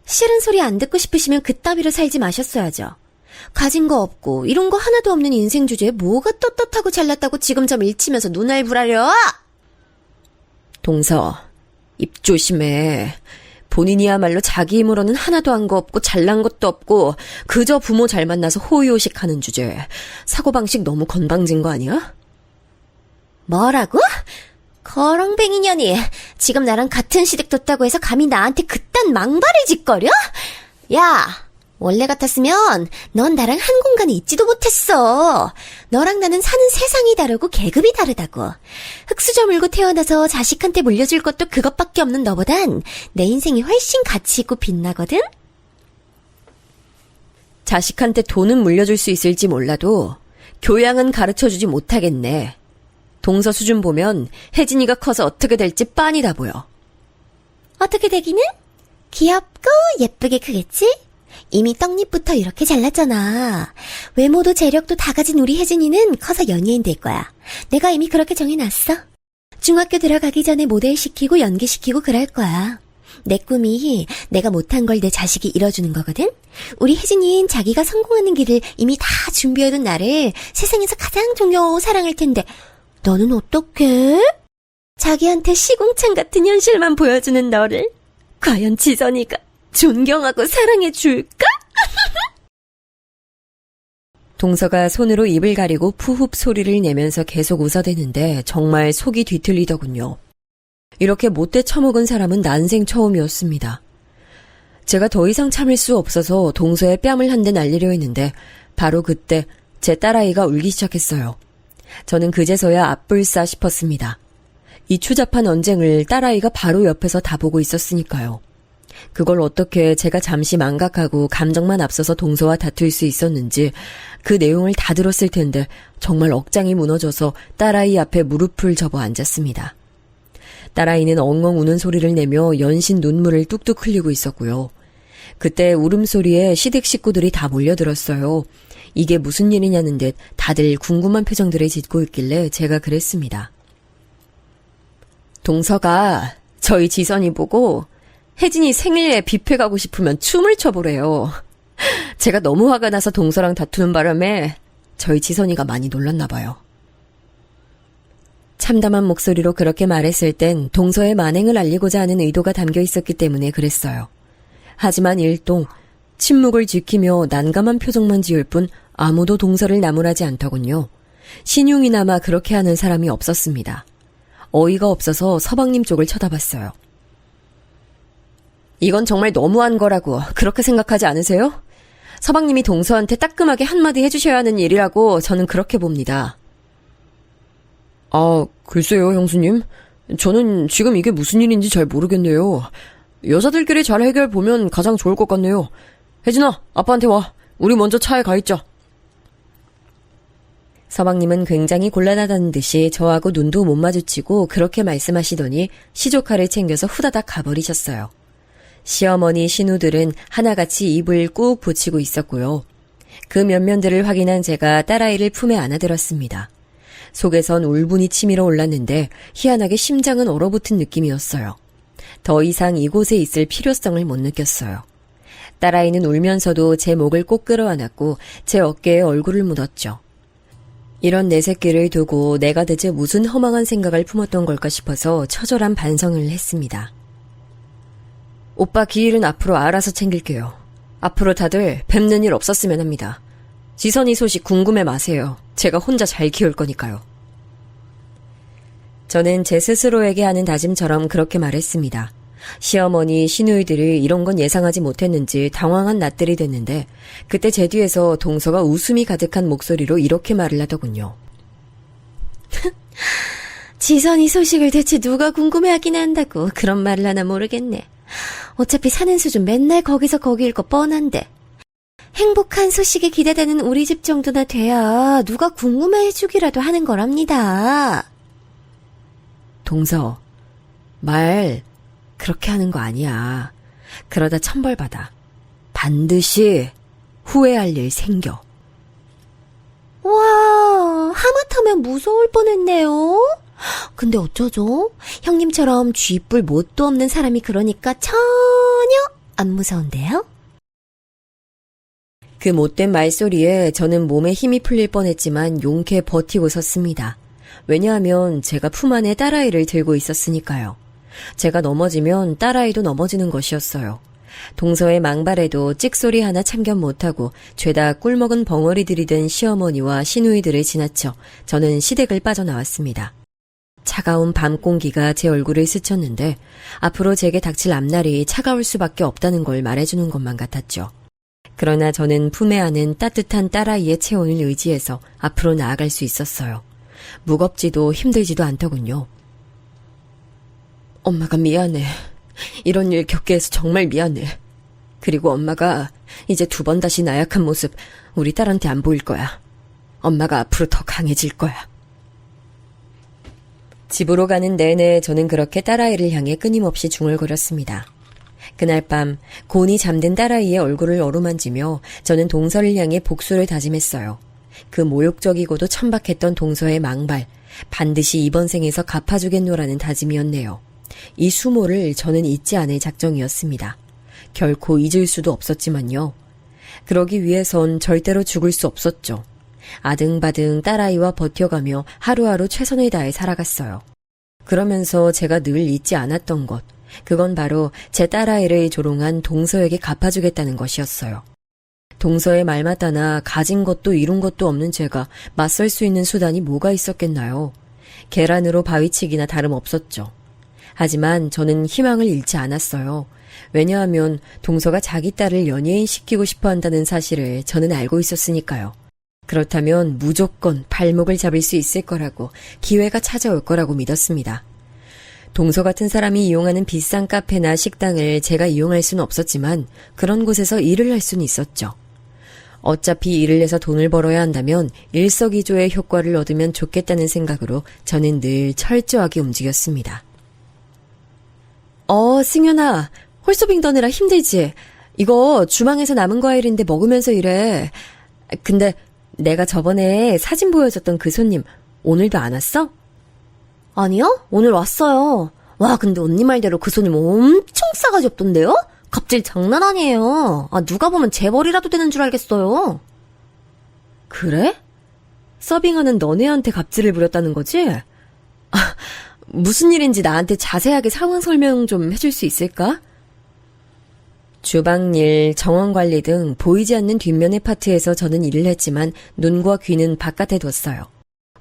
싫은 소리 안 듣고 싶으시면 그따위로 살지 마셨어야죠. 가진 거 없고 이런 거 하나도 없는 인생 주제에 뭐가 떳떳하고 잘났다고 지금 저 밀치면서 눈알 부라려? 동서, 입 조심해. 본인이야말로 자기 힘으로는 하나도 한 거 없고 잘난 것도 없고 그저 부모 잘 만나서 호의호식하는 주제에 사고방식 너무 건방진 거 아니야? 뭐라고? 거렁뱅이년이 지금 나랑 같은 시댁 뒀다고 해서 감히 나한테 그딴 망발을 짓거려? 야, 원래 같았으면 넌 나랑 한 공간에 있지도 못했어. 너랑 나는 사는 세상이 다르고 계급이 다르다고. 흙수저 물고 태어나서 자식한테 물려줄 것도 그것밖에 없는 너보단 내 인생이 훨씬 가치 있고 빛나거든? 자식한테 돈은 물려줄 수 있을지 몰라도 교양은 가르쳐주지 못하겠네. 동서 수준 보면 혜진이가 커서 어떻게 될지 빤히 다 보여. 어떻게 되기는? 귀엽고 예쁘게 크겠지? 이미 떡잎부터 이렇게 잘났잖아. 외모도 재력도 다 가진 우리 혜진이는 커서 연예인 될 거야. 내가 이미 그렇게 정해놨어. 중학교 들어가기 전에 모델 시키고 연기시키고 그럴 거야. 내 꿈이 내가 못한 걸 내 자식이 이뤄주는 거거든? 우리 혜진이는 자기가 성공하는 길을 이미 다 준비해둔 나를 세상에서 가장 존경하고 사랑할 텐데 너는 어떡해? 자기한테 시궁창 같은 현실만 보여주는 너를 과연 지선이가 존경하고 사랑해 줄까? 동서가 손으로 입을 가리고 푸흡 소리를 내면서 계속 웃어대는데 정말 속이 뒤틀리더군요. 이렇게 못돼 처먹은 사람은 난생 처음이었습니다. 제가 더 이상 참을 수 없어서 동서의 뺨을 한 대 날리려 했는데 바로 그때 제 딸아이가 울기 시작했어요. 저는 그제서야 앞불싸 싶었습니다. 이 추잡한 언쟁을 딸아이가 바로 옆에서 다 보고 있었으니까요. 그걸 어떻게 제가 잠시 망각하고 감정만 앞서서 동서와 다툴 수 있었는지 그 내용을 다 들었을 텐데 정말 억장이 무너져서 딸아이 앞에 무릎을 접어 앉았습니다. 딸아이는 엉엉 우는 소리를 내며 연신 눈물을 뚝뚝 흘리고 있었고요. 그때 울음소리에 시댁 식구들이 다 몰려들었어요. 이게 무슨 일이냐는 듯 다들 궁금한 표정들을 짓고 있길래 제가 그랬습니다. 동서가 저희 지선이 보고 혜진이 생일에 뷔페 가고 싶으면 춤을 춰보래요. 제가 너무 화가 나서 동서랑 다투는 바람에 저희 지선이가 많이 놀랐나 봐요. 참담한 목소리로 그렇게 말했을 땐 동서의 만행을 알리고자 하는 의도가 담겨 있었기 때문에 그랬어요. 하지만 일동 침묵을 지키며 난감한 표정만 지을 뿐 아무도 동서를 나무라지 않더군요. 신용이나마 그렇게 하는 사람이 없었습니다. 어이가 없어서 서방님 쪽을 쳐다봤어요. 이건 정말 너무한 거라고 그렇게 생각하지 않으세요? 서방님이 동서한테 따끔하게 한마디 해주셔야 하는 일이라고 저는 그렇게 봅니다. 아, 글쎄요, 형수님. 저는 지금 이게 무슨 일인지 잘 모르겠네요. 여자들끼리 잘 해결보면 가장 좋을 것 같네요. 혜진아, 아빠한테 와. 우리 먼저 차에 가 있자. 서방님은 굉장히 곤란하다는 듯이 저하고 눈도 못 마주치고 그렇게 말씀하시더니 시조카를 챙겨서 후다닥 가버리셨어요. 시어머니 신우들은 하나같이 입을 꾹 붙이고 있었고요. 그 면면들을 확인한 제가 딸아이를 품에 안아들었습니다. 속에선 울분이 치밀어 올랐는데 희한하게 심장은 얼어붙은 느낌이었어요. 더 이상 이곳에 있을 필요성을 못 느꼈어요. 딸아이는 울면서도 제 목을 꼭 끌어안았고 제 어깨에 얼굴을 묻었죠. 이런 내 새끼를 두고 내가 대체 무슨 허망한 생각을 품었던 걸까 싶어서 처절한 반성을 했습니다. 오빠 기일은 앞으로 알아서 챙길게요. 앞으로 다들 뵙는 일 없었으면 합니다. 지선이 소식 궁금해 마세요. 제가 혼자 잘 키울 거니까요. 저는 제 스스로에게 하는 다짐처럼 그렇게 말했습니다. 시어머니, 시누이들이 이런 건 예상하지 못했는지 당황한 낯들이 됐는데 그때 제 뒤에서 동서가 웃음이 가득한 목소리로 이렇게 말을 하더군요. 지선이 소식을 대체 누가 궁금해하긴 한다고 그런 말을 하나 모르겠네. 어차피 사는 수준 맨날 거기서 거기일 거 뻔한데. 행복한 소식에 기대되는 우리 집 정도나 돼야 누가 궁금해해주기라도 하는 거랍니다. 동서, 말 그렇게 하는 거 아니야. 그러다 천벌받아. 반드시 후회할 일 생겨. 와, 하마터면 무서울 뻔했네요. 근데 어쩌죠? 형님처럼 쥐뿔 뭣도 없는 사람이 그러니까 전혀 안 무서운데요? 그 못된 말소리에 저는 몸에 힘이 풀릴 뻔했지만 용케 버티고 섰습니다. 왜냐하면 제가 품 안에 딸아이를 들고 있었으니까요. 제가 넘어지면 딸아이도 넘어지는 것이었어요. 동서의 망발에도 찍소리 하나 참견 못하고 죄다 꿀먹은 벙어리들이 된 시어머니와 시누이들을 지나쳐 저는 시댁을 빠져나왔습니다. 차가운 밤 공기가 제 얼굴을 스쳤는데 앞으로 제게 닥칠 앞날이 차가울 수밖에 없다는 걸 말해주는 것만 같았죠. 그러나 저는 품에 안은 따뜻한 딸아이의 체온을 의지해서 앞으로 나아갈 수 있었어요. 무겁지도 힘들지도 않더군요. 엄마가 미안해. 이런 일 겪게 해서 정말 미안해. 그리고 엄마가 이제 2번 다시 나약한 모습 우리 딸한테 안 보일 거야. 엄마가 앞으로 더 강해질 거야. 집으로 가는 내내 저는 그렇게 딸아이를 향해 끊임없이 중얼거렸습니다. 그날 밤 곤히 잠든 딸아이의 얼굴을 어루만지며 저는 동서를 향해 복수를 다짐했어요. 그 모욕적이고도 천박했던 동서의 망발, 반드시 이번 생에서 갚아주겠노라는 다짐이었네요. 이 수모를 저는 잊지 않을 작정이었습니다. 결코 잊을 수도 없었지만요. 그러기 위해선 절대로 죽을 수 없었죠. 아등바등 딸아이와 버텨가며 하루하루 최선을 다해 살아갔어요. 그러면서 제가 늘 잊지 않았던 것, 그건 바로 제 딸아이를 조롱한 동서에게 갚아주겠다는 것이었어요. 동서의 말마따나 가진 것도 이룬 것도 없는 제가 맞설 수 있는 수단이 뭐가 있었겠나요? 계란으로 바위치기나 다름없었죠. 하지만 저는 희망을 잃지 않았어요. 왜냐하면 동서가 자기 딸을 연예인시키고 싶어 한다는 사실을 저는 알고 있었으니까요. 그렇다면 무조건 발목을 잡을 수 있을 거라고, 기회가 찾아올 거라고 믿었습니다. 동서 같은 사람이 이용하는 비싼 카페나 식당을 제가 이용할 수는 없었지만 그런 곳에서 일을 할 수는 있었죠. 어차피 일을 해서 돈을 벌어야 한다면 일석이조의 효과를 얻으면 좋겠다는 생각으로 저는 늘 철저하게 움직였습니다. 승현아, 홀서빙 더느라 힘들지? 이거 주방에서 남은 과일인데 먹으면서 일해. 근데 내가 저번에 사진 보여줬던 그 손님 오늘도 안 왔어? 아니요? 오늘 왔어요. 와, 근데 언니 말대로 그 손님 엄청 싸가지 없던데요? 갑질 장난 아니에요. 누가 보면 재벌이라도 되는 줄 알겠어요. 그래? 서빙하는 너네한테 갑질을 부렸다는 거지? 무슨 일인지 나한테 자세하게 상황 설명 좀 해줄 수 있을까? 주방일, 정원관리 등 보이지 않는 뒷면의 파트에서 저는 일을 했지만 눈과 귀는 바깥에 뒀어요.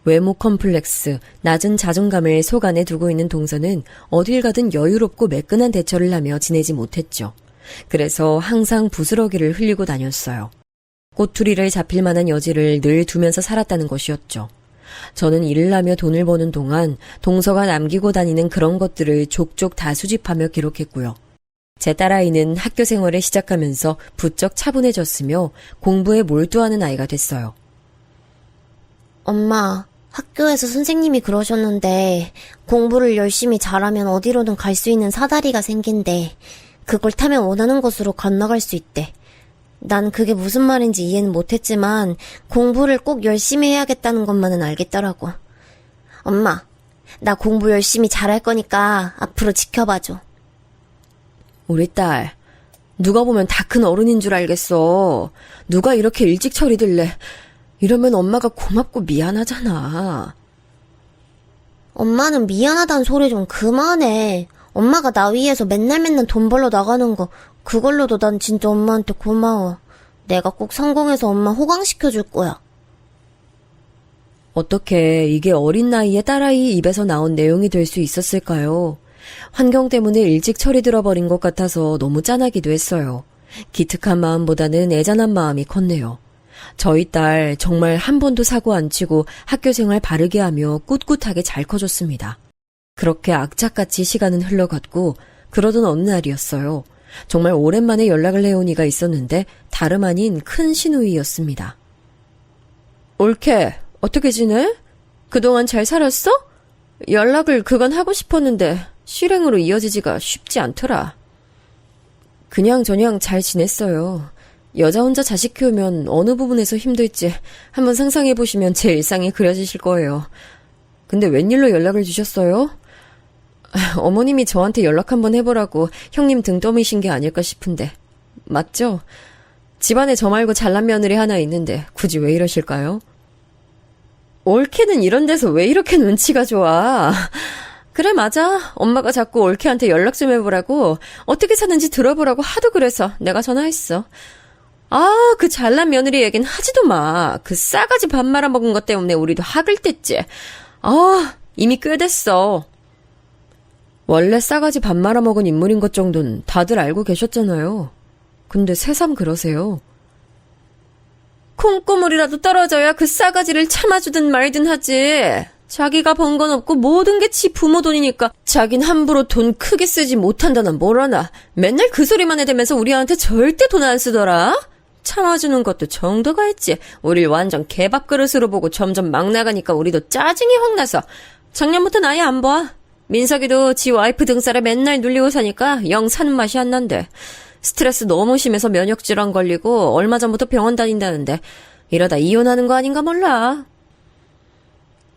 외모 컴플렉스, 낮은 자존감을 속 안에 두고 있는 동서는 어딜 가든 여유롭고 매끈한 대처를 하며 지내지 못했죠. 그래서 항상 부스러기를 흘리고 다녔어요. 꼬투리를 잡힐 만한 여지를 늘 두면서 살았다는 것이었죠. 저는 일을 하며 돈을 버는 동안 동서가 남기고 다니는 그런 것들을 족족 다 수집하며 기록했고요. 제 딸아이는 학교 생활을 시작하면서 부쩍 차분해졌으며 공부에 몰두하는 아이가 됐어요. 엄마, 학교에서 선생님이 그러셨는데 공부를 열심히 잘하면 어디로든 갈 수 있는 사다리가 생긴대. 그걸 타면 원하는 곳으로 건너갈 수 있대. 난 그게 무슨 말인지 이해는 못했지만 공부를 꼭 열심히 해야겠다는 것만은 알겠더라고. 엄마, 나 공부 열심히 잘할 거니까 앞으로 지켜봐줘. 우리 딸, 누가 보면 다 큰 어른인 줄 알겠어. 누가 이렇게 일찍 처리될래? 이러면 엄마가 고맙고 미안하잖아. 엄마는 미안하다는 소리 좀 그만해. 엄마가 나 위해서 맨날 돈 벌러 나가는 거 그걸로도 난 진짜 엄마한테 고마워. 내가 꼭 성공해서 엄마 호강시켜줄 거야. 어떻게 이게 어린 나이에 딸아이 입에서 나온 내용이 될 수 있었을까요? 환경 때문에 일찍 철이 들어버린 것 같아서 너무 짠하기도 했어요. 기특한 마음보다는 애잔한 마음이 컸네요. 저희 딸 정말 한 번도 사고 안 치고 학교 생활 바르게 하며 꿋꿋하게 잘 커졌습니다. 그렇게 악착같이 시간은 흘러갔고 그러던 어느 날이었어요. 정말 오랜만에 연락을 해온 이가 있었는데 다름 아닌 큰 시누이였습니다. 올케, 어떻게 지내? 그동안 잘 살았어? 연락을 그간 하고 싶었는데 실행으로 이어지지가 쉽지 않더라. 그냥저냥 잘 지냈어요. 여자 혼자 자식 키우면 어느 부분에서 힘들지 한번 상상해보시면 제 일상이 그려지실 거예요. 근데 웬일로 연락을 주셨어요? 어머님이 저한테 연락 한번 해보라고 형님 등 떠미신 게 아닐까 싶은데. 맞죠? 집안에 저 말고 잘난 며느리 하나 있는데 굳이 왜 이러실까요? 올케는 이런 데서 왜 이렇게 눈치가 좋아? 그래, 맞아. 엄마가 자꾸 올케한테 연락 좀 해보라고, 어떻게 사는지 들어보라고 하도 그래서 내가 전화했어. 그 잘난 며느리 얘긴 하지도 마. 그 싸가지 밥 말아먹은 것 때문에 우리도 학을 뗐지. 이미 꽤 됐어. 원래 싸가지 밥 말아먹은 인물인 것 정도는 다들 알고 계셨잖아요. 근데 새삼 그러세요. 콩고물이라도 떨어져야 그 싸가지를 참아주든 말든 하지. 자기가 번 건 없고 모든 게 지 부모 돈이니까 자긴 함부로 돈 크게 쓰지 못한다나 뭐라나. 맨날 그 소리만 해대면서 우리한테 절대 돈 안 쓰더라. 참아주는 것도 정도가 있지. 우릴 완전 개밥 그릇으로 보고 점점 막 나가니까 우리도 짜증이 확 나서 작년부터 아예 안 봐. 민석이도 지 와이프 등살에 맨날 눌리고 사니까 영 사는 맛이 안 난대. 스트레스 너무 심해서 면역질환 걸리고 얼마 전부터 병원 다닌다는데 이러다 이혼하는 거 아닌가 몰라.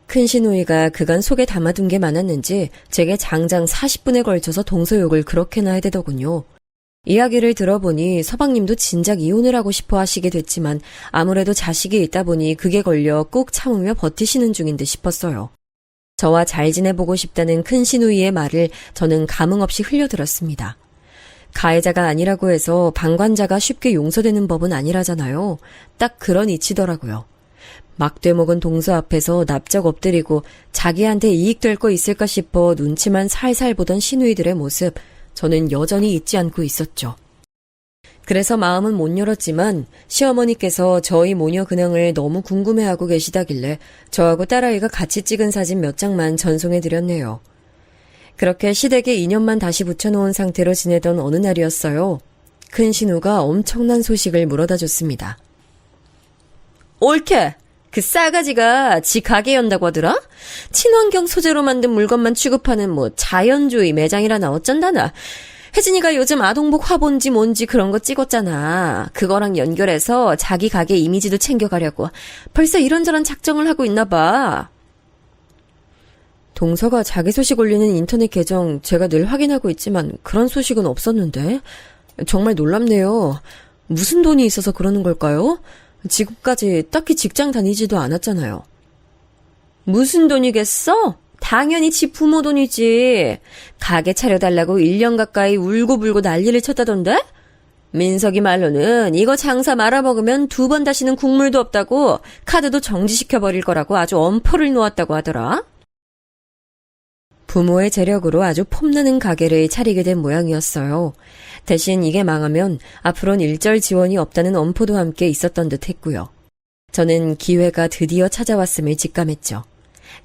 큰 시누이가 그간 속에 담아둔 게 많았는지 제게 장장 40분에 걸쳐서 동서욕을 그렇게나 해대더군요. 이야기를 들어보니 서방님도 진작 이혼을 하고 싶어 하시게 됐지만 아무래도 자식이 있다 보니 그게 걸려 꾹 참으며 버티시는 중인 듯 싶었어요. 저와 잘 지내보고 싶다는 큰 시누이의 말을 저는 감흥 없이 흘려들었습니다. 가해자가 아니라고 해서 방관자가 쉽게 용서되는 법은 아니라잖아요. 딱 그런 이치더라고요. 막되먹은 동서 앞에서 납작 엎드리고 자기한테 이익될 거 있을까 싶어 눈치만 살살 보던 시누이들의 모습, 저는 여전히 잊지 않고 있었죠. 그래서 마음은 못 열었지만 시어머니께서 저희 모녀 근황을 너무 궁금해하고 계시다길래 저하고 딸아이가 같이 찍은 사진 몇 장만 전송해드렸네요. 그렇게 시댁에 인연만 다시 붙여놓은 상태로 지내던 어느 날이었어요. 큰 신우가 엄청난 소식을 물어다 줬습니다. 옳게! 그 싸가지가 지 가게 연다고 하더라? 친환경 소재로 만든 물건만 취급하는 자연주의 매장이라나 어쩐다나. 혜진이가 요즘 아동복 화본지 뭔지 그런 거 찍었잖아. 그거랑 연결해서 자기 가게 이미지도 챙겨가려고. 벌써 이런저런 작정을 하고 있나 봐. 동서가 자기 소식 올리는 인터넷 계정 제가 늘 확인하고 있지만 그런 소식은 없었는데. 정말 놀랍네요. 무슨 돈이 있어서 그러는 걸까요? 지금까지 딱히 직장 다니지도 않았잖아요. 무슨 돈이겠어? 당연히 지 부모 돈이지. 가게 차려달라고 1년 가까이 울고불고 난리를 쳤다던데? 민석이 말로는 이거 장사 말아먹으면 2번 다시는 국물도 없다고 카드도 정지시켜버릴 거라고 아주 엄포를 놓았다고 하더라. 부모의 재력으로 아주 폼나는 가게를 차리게 된 모양이었어요. 대신 이게 망하면 앞으로는 일절 지원이 없다는 엄포도 함께 있었던 듯 했고요. 저는 기회가 드디어 찾아왔음을 직감했죠.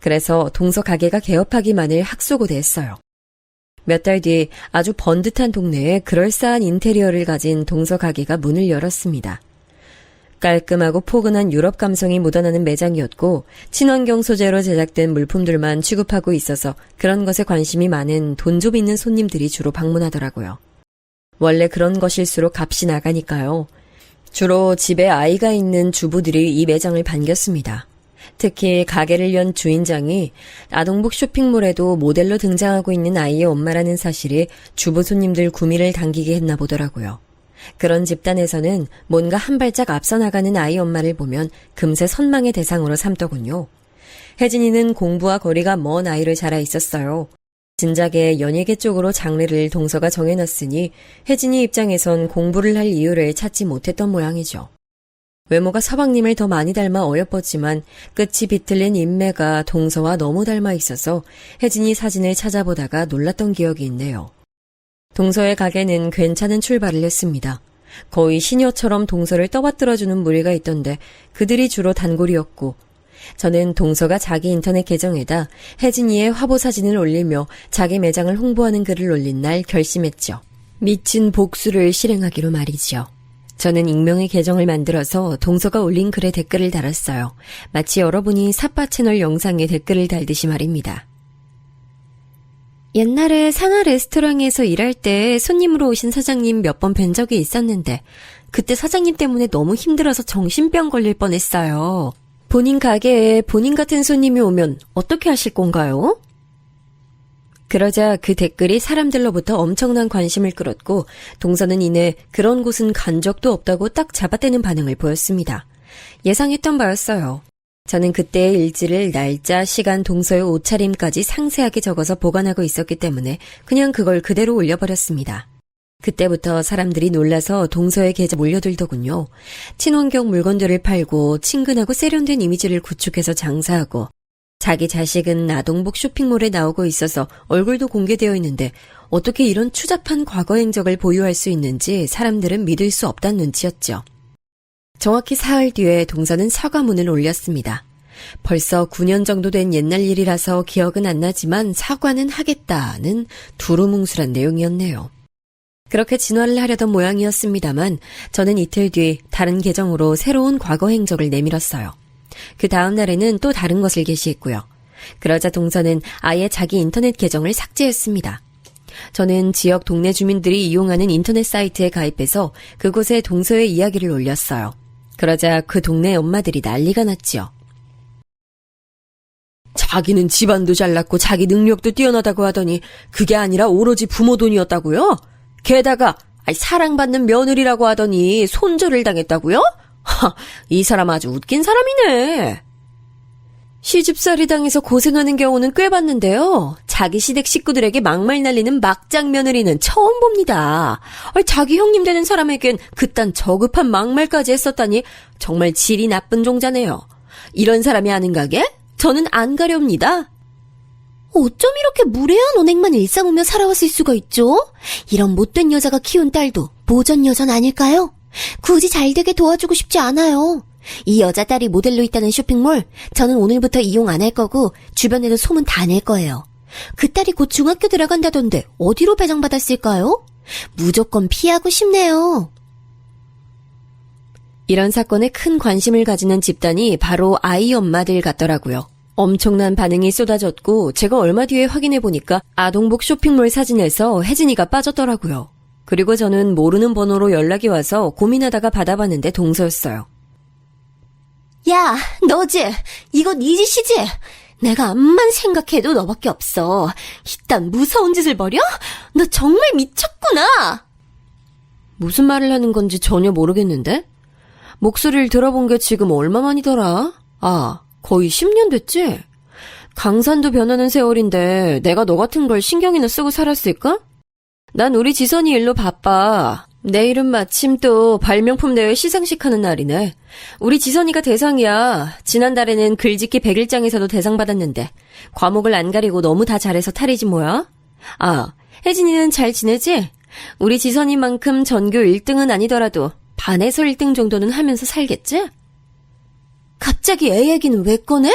그래서 동서 가게가 개업하기만을 학수고대했어요. 몇 달 뒤 아주 번듯한 동네에 그럴싸한 인테리어를 가진 동서 가게가 문을 열었습니다. 깔끔하고 포근한 유럽 감성이 묻어나는 매장이었고 친환경 소재로 제작된 물품들만 취급하고 있어서 그런 것에 관심이 많은 돈 좀 있는 손님들이 주로 방문하더라고요. 원래 그런 것일수록 값이 나가니까요. 주로 집에 아이가 있는 주부들이 이 매장을 반겼습니다. 특히 가게를 연 주인장이 아동복 쇼핑몰에도 모델로 등장하고 있는 아이의 엄마라는 사실이 주부 손님들 구미를 당기게 했나 보더라고요. 그런 집단에서는 뭔가 한 발짝 앞서 나가는 아이 엄마를 보면 금세 선망의 대상으로 삼더군요. 혜진이는 공부와 거리가 먼 아이를 자라 있었어요. 진작에 연예계 쪽으로 장르를 동서가 정해놨으니 혜진이 입장에선 공부를 할 이유를 찾지 못했던 모양이죠. 외모가 서방님을 더 많이 닮아 어여뻤지만 끝이 비틀린 인매가 동서와 너무 닮아 있어서 혜진이 사진을 찾아보다가 놀랐던 기억이 있네요. 동서의 가게는 괜찮은 출발을 했습니다. 거의 시녀처럼 동서를 떠받들어주는 무리가 있던데 그들이 주로 단골이었고 저는 동서가 자기 인터넷 계정에다 혜진이의 화보 사진을 올리며 자기 매장을 홍보하는 글을 올린 날 결심했죠. 미친 복수를 실행하기로 말이죠. 저는 익명의 계정을 만들어서 동서가 올린 글에 댓글을 달았어요. 마치 여러분이 삿바 채널 영상에 댓글을 달듯이 말입니다. 옛날에 상하 레스토랑에서 일할 때 손님으로 오신 사장님 몇 번 뵌 적이 있었는데 그때 사장님 때문에 너무 힘들어서 정신병 걸릴 뻔했어요. 본인 가게에 본인 같은 손님이 오면 어떻게 하실 건가요? 그러자 그 댓글이 사람들로부터 엄청난 관심을 끌었고 동서는 이내 그런 곳은 간 적도 없다고 딱 잡아떼는 반응을 보였습니다. 예상했던 바였어요. 저는 그때의 일지를 날짜, 시간, 동서의 옷차림까지 상세하게 적어서 보관하고 있었기 때문에 그냥 그걸 그대로 올려버렸습니다. 그때부터 사람들이 놀라서 동서의 계좌에 몰려들더군요. 친환경 물건들을 팔고 친근하고 세련된 이미지를 구축해서 장사하고 자기 자식은 아동복 쇼핑몰에 나오고 있어서 얼굴도 공개되어 있는데 어떻게 이런 추잡한 과거 행적을 보유할 수 있는지 사람들은 믿을 수 없다는 눈치였죠. 정확히 사흘 뒤에 동서는 사과문을 올렸습니다. 벌써 9년 정도 된 옛날 일이라서 기억은 안 나지만 사과는 하겠다는 두루뭉술한 내용이었네요. 그렇게 진화를 하려던 모양이었습니다만 저는 이틀 뒤 다른 계정으로 새로운 과거 행적을 내밀었어요. 그 다음 날에는 또 다른 것을 게시했고요. 그러자 동서는 아예 자기 인터넷 계정을 삭제했습니다. 저는 지역 동네 주민들이 이용하는 인터넷 사이트에 가입해서 그곳에 동서의 이야기를 올렸어요. 그러자 그 동네 엄마들이 난리가 났지요. 자기는 집안도 잘났고 자기 능력도 뛰어나다고 하더니 그게 아니라 오로지 부모 돈이었다고요? 게다가 사랑받는 며느리라고 하더니 손절을 당했다고요? 이 사람 아주 웃긴 사람이네. 시집살이 당해서 고생하는 경우는 꽤 봤는데요. 자기 시댁 식구들에게 막말 날리는 막장 며느리는 처음 봅니다. 자기 형님 되는 사람에겐 그딴 저급한 막말까지 했었다니 정말 질이 나쁜 종자네요. 이런 사람이 아는 가게? 저는 안 가렵니다. 어쩜 이렇게 무례한 언행만 일삼으며 살아왔을 수가 있죠? 이런 못된 여자가 키운 딸도 보전 여자는 아닐까요? 굳이 잘되게 도와주고 싶지 않아요. 이 여자 딸이 모델로 있다는 쇼핑몰, 저는 오늘부터 이용 안 할 거고 주변에도 소문 다 낼 거예요. 그 딸이 곧 중학교 들어간다던데 어디로 배정받았을까요? 무조건 피하고 싶네요. 이런 사건에 큰 관심을 가지는 집단이 바로 아이 엄마들 같더라고요. 엄청난 반응이 쏟아졌고 제가 얼마 뒤에 확인해보니까 아동복 쇼핑몰 사진에서 혜진이가 빠졌더라고요. 그리고 저는 모르는 번호로 연락이 와서 고민하다가 받아봤는데 동서였어요. 야, 너지? 이거 네 짓이지? 내가 암만 생각해도 너밖에 없어. 이딴 무서운 짓을 벌여? 너 정말 미쳤구나. 무슨 말을 하는 건지 전혀 모르겠는데? 목소리를 들어본 게 지금 얼마만이더라? 거의 10년 됐지? 강산도 변하는 세월인데 내가 너 같은 걸 신경이나 쓰고 살았을까? 난 우리 지선이 일로 바빠. 내일은 마침 또 발명품 대회 시상식 하는 날이네. 우리 지선이가 대상이야. 지난달에는 글짓기 100일장에서도 대상 받았는데 과목을 안 가리고 너무 다 잘해서 탈이지 뭐야? 혜진이는 잘 지내지? 우리 지선이만큼 전교 1등은 아니더라도 반에서 1등 정도는 하면서 살겠지? 갑자기 애 얘기는 왜 꺼내?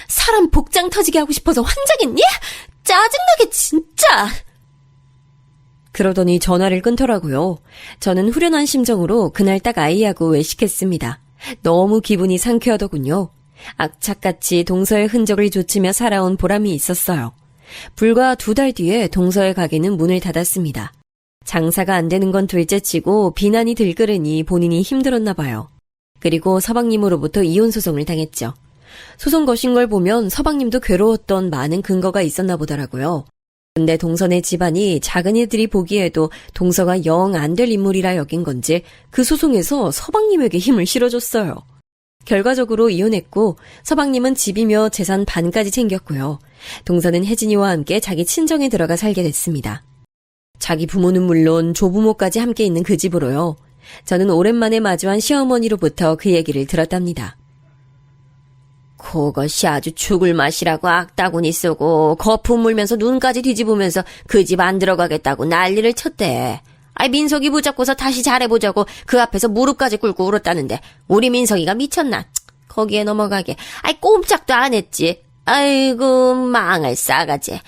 사람 복장 터지게 하고 싶어서 환장했니? 짜증나게 진짜. 그러더니 전화를 끊더라고요. 저는 후련한 심정으로 그날 딱 아이하고 외식했습니다. 너무 기분이 상쾌하더군요. 악착같이 동서의 흔적을 좇으며 살아온 보람이 있었어요. 불과 2달 뒤에 동서의 가게는 문을 닫았습니다. 장사가 안 되는 건 둘째치고 비난이 들끓으니 본인이 힘들었나 봐요. 그리고 서방님으로부터 이혼 소송을 당했죠. 소송 거신 걸 보면 서방님도 괴로웠던 많은 근거가 있었나 보더라고요. 근데 동서네 집안이 작은이들이 보기에도 동서가 영 안 될 인물이라 여긴 건지 그 소송에서 서방님에게 힘을 실어줬어요. 결과적으로 이혼했고 서방님은 집이며 재산 반까지 챙겼고요. 동서는 혜진이와 함께 자기 친정에 들어가 살게 됐습니다. 자기 부모는 물론 조부모까지 함께 있는 그 집으로요. 저는 오랜만에 마주한 시어머니로부터 그 얘기를 들었답니다. 그것이 아주 죽을 맛이라고 악다구니 쓰고 거품 물면서 눈까지 뒤집으면서 그 집 안 들어가겠다고 난리를 쳤대. 민석이 붙잡고서 다시 잘해보자고 그 앞에서 무릎까지 꿇고 울었다는데 우리 민석이가 미쳤나? 거기에 넘어가게. 꼼짝도 안 했지. 아이고 망할 싸가지.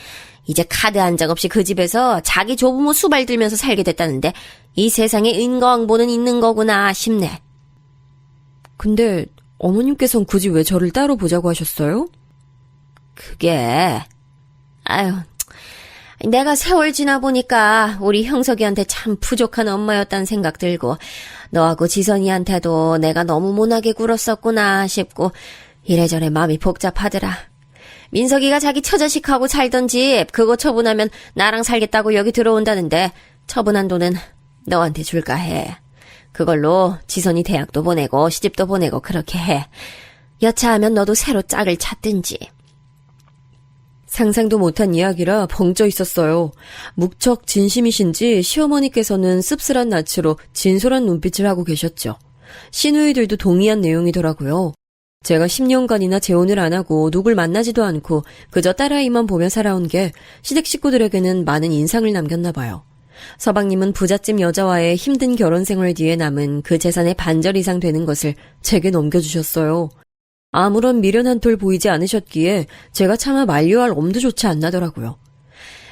이제 카드 한 장 없이 그 집에서 자기 조부모 수발 들면서 살게 됐다는데 이 세상에 인과응보는 있는 거구나 싶네. 근데 어머님께선 굳이 왜 저를 따로 보자고 하셨어요? 그게 내가 세월 지나보니까 우리 형석이한테 참 부족한 엄마였다는 생각 들고 너하고 지선이한테도 내가 너무 모나게 굴었었구나 싶고 이래저래 마음이 복잡하더라. 민석이가 자기 처자식하고 살던 집 그거 처분하면 나랑 살겠다고 여기 들어온다는데 처분한 돈은 너한테 줄까 해. 그걸로 지선이 대학도 보내고 시집도 보내고 그렇게 해. 여차하면 너도 새로 짝을 찾든지. 상상도 못한 이야기라 벙쪄 있었어요. 무척 진심이신지 시어머니께서는 씁쓸한 낯으로 진솔한 눈빛을 하고 계셨죠. 시누이들도 동의한 내용이더라고요. 제가 10년간이나 재혼을 안 하고 누굴 만나지도 않고 그저 딸아이만 보며 살아온 게 시댁 식구들에게는 많은 인상을 남겼나 봐요. 서방님은 부잣집 여자와의 힘든 결혼 생활 뒤에 남은 그 재산의 반절 이상 되는 것을 제게 넘겨주셨어요. 아무런 미련 한 톨 보이지 않으셨기에 제가 차마 만류할 엄두조차 안 나더라고요.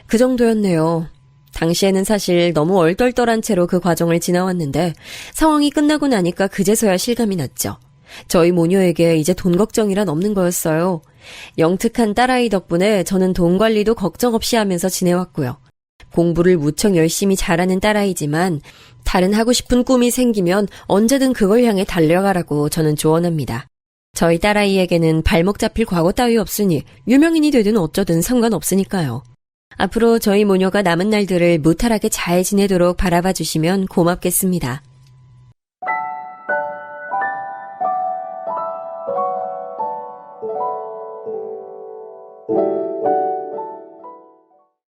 그 정도였네요. 당시에는 사실 너무 얼떨떨한 채로 그 과정을 지나왔는데 상황이 끝나고 나니까 그제서야 실감이 났죠. 저희 모녀에게 이제 돈 걱정이란 없는 거였어요. 영특한 딸아이 덕분에 저는 돈 관리도 걱정 없이 하면서 지내왔고요. 공부를 무척 열심히 잘하는 딸아이지만 다른 하고 싶은 꿈이 생기면 언제든 그걸 향해 달려가라고 저는 조언합니다. 저희 딸아이에게는 발목 잡힐 과거 따위 없으니 유명인이 되든 어쩌든 상관없으니까요. 앞으로 저희 모녀가 남은 날들을 무탈하게 잘 지내도록 바라봐 주시면 고맙겠습니다.